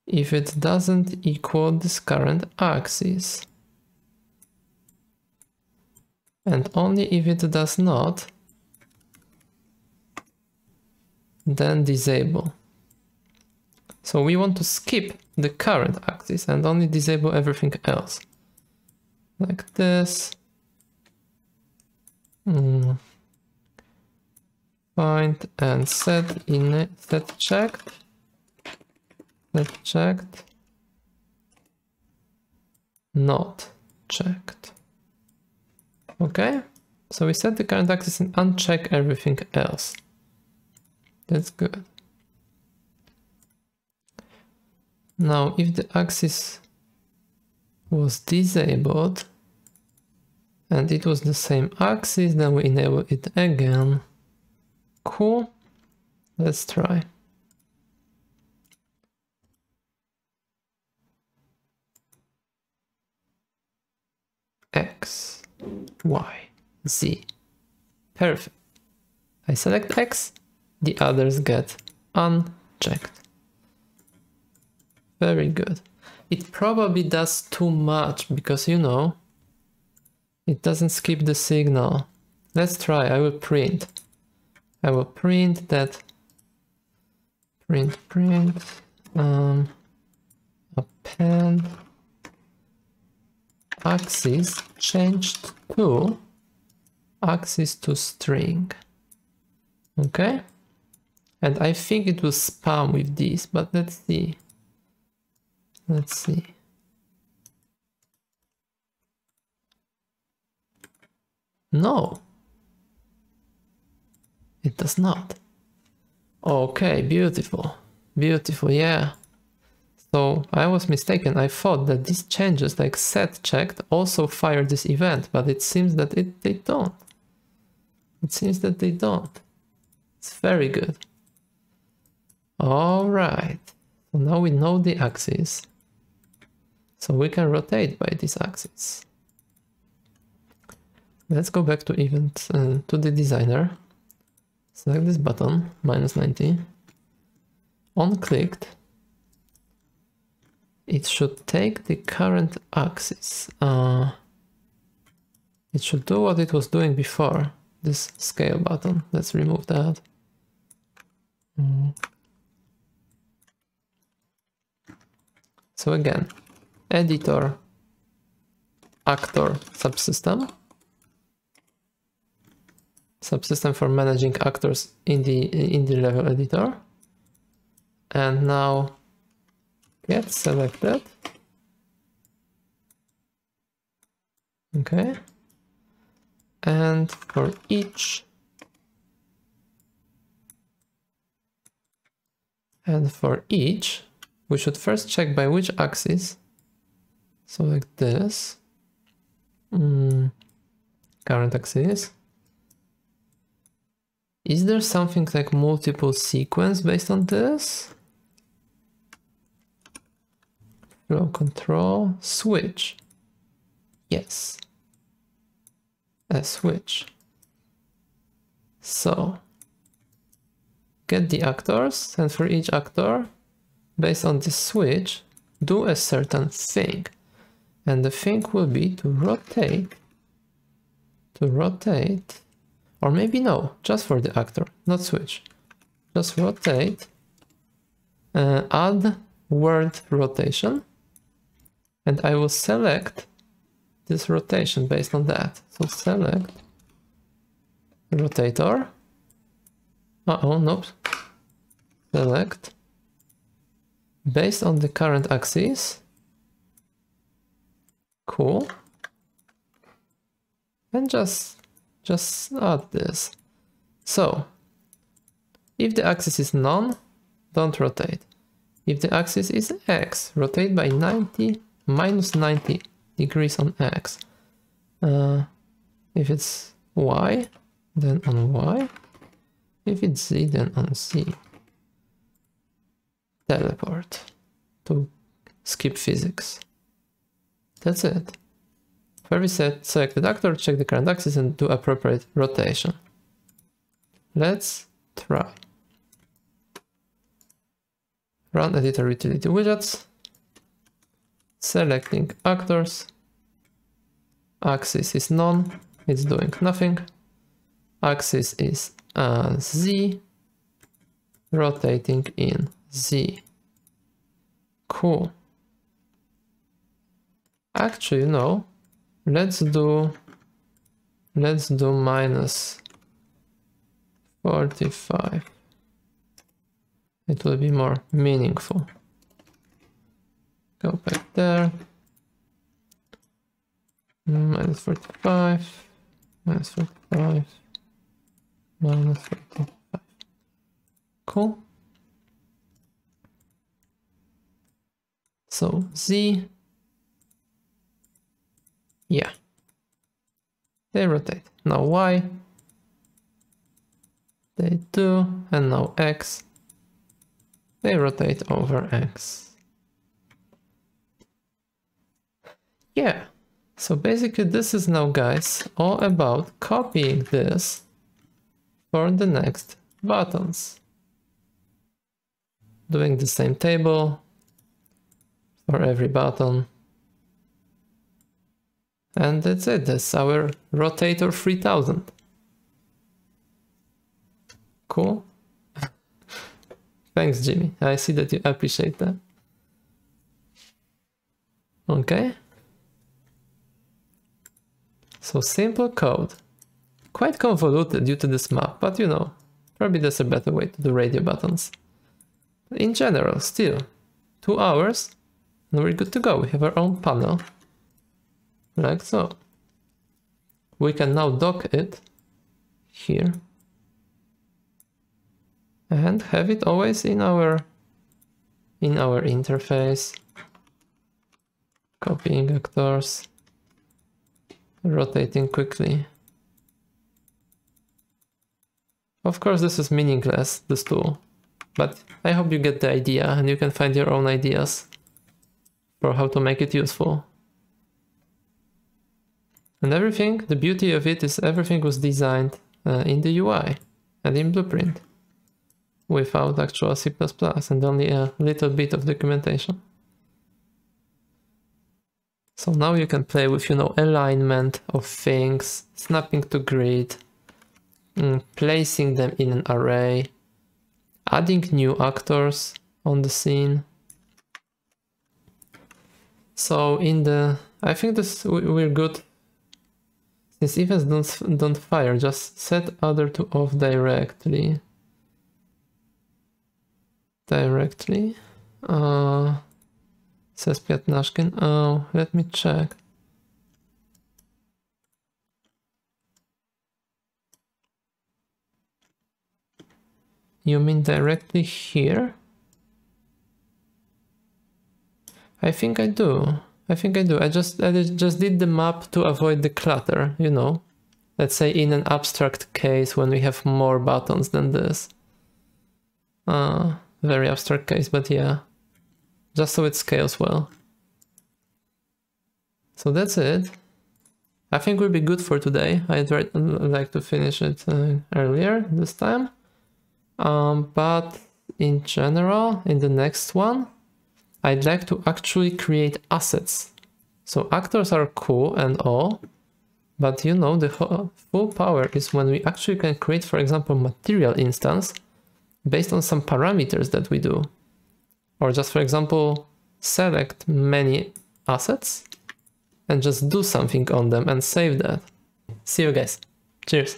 if it doesn't equal this current axis. And only if it does not, then disable. So we want to skip the current axis and only disable everything else. Like this. Find and set checked. Set checked. Not checked. Okay, so we set the current axis and uncheck everything else. That's good. Now, if the axis was disabled and it was the same axis, then we enable it again. Cool. Let's try. X, Y, Z. Perfect. I select X, the others get unchecked. Very good. It probably does too much because, you know, it doesn't skip the signal. Let's try. I will print. I will print that. Print. Append axis changed to axis to string. Okay. And I think it will spam with this, but let's see. Let's see. No, it does not. Okay, beautiful. Beautiful, yeah. So I was mistaken. I thought that these changes like set checked also fire this event, but it seems that they don't. It seems that they don't. It's very good. All right. So now we know the axis. So we can rotate by this axis. Let's go back to event, to the designer. Select this button, -90. On-clicked. It should take the current axis. It should do what it was doing before. This scale button. Let's remove that. So again, editor, actor, subsystem. Subsystem for managing actors in the level editor. And now get selected. Okay. And for each we should first check by which axis. So like this. Current axis. Is there something like multiple sequence based on this? Flow control, switch. Yes. A switch. So get the actors, and for each actor, based on this switch, do a certain thing. And the thing will be to rotate, or maybe no, just for the actor, not switch. Just rotate, add word rotation, and I will select this rotation based on that. So select rotator. Nope. Select based on the current axis. Cool. And just add this. So if the axis is none, don't rotate. If the axis is X, rotate by minus 90 degrees on X. If it's Y, then on Y. If it's Z, then on Z. Teleport to skip physics. That's it. For every selected actor, check the current axis and do appropriate rotation. Let's try. Run editor utility widgets. Selecting actors. Axis is none, it's doing nothing. Axis is Z, rotating in Z. Cool. Actually, no. Let's do minus 45. It will be more meaningful. Go back there. Minus 45. Minus 45. Minus 45. Cool. So Z. Yeah. They rotate. Now Y. They do. And now X. They rotate over X. Yeah. So basically this is now, guys, all about copying this for the next buttons. Doing the same table for every button. And that's it. That's our Rotator 3000. Cool. Thanks, Jimmy. I see that you appreciate that. Okay. So simple code. Quite convoluted due to this map, but you know, probably there's a better way to do radio buttons. In general, still, 2 hours, and we're good to go. We have our own panel. Like so. We can now dock it here and have it always in our interface. Copying actors, rotating quickly. Of course, this is meaningless, this tool, but I hope you get the idea and you can find your own ideas for how to make it useful. And everything, the beauty of it is everything was designed in the UI and in Blueprint without actual C++ and only a little bit of documentation. So now you can play with, you know, alignment of things, snapping to grid, placing them in an array, adding new actors on the scene. So I think we're good. Since events don't fire, just set other to off directly. Says Piatnashkin. Oh, let me check. You mean directly here? I think I do. I just did the map to avoid the clutter, you know. Let's say in an abstract case when we have more buttons than this. Very abstract case, but yeah. Just so it scales well. So that's it. I think we'll be good for today. I'd like to finish it earlier this time. But in general, in the next one, I'd like to actually create assets. So actors are cool and all, but you know, the full power is when we actually can create, for example, material instance based on some parameters that we do. Or just, for example, select many assets and just do something on them and save that. See you guys. Cheers.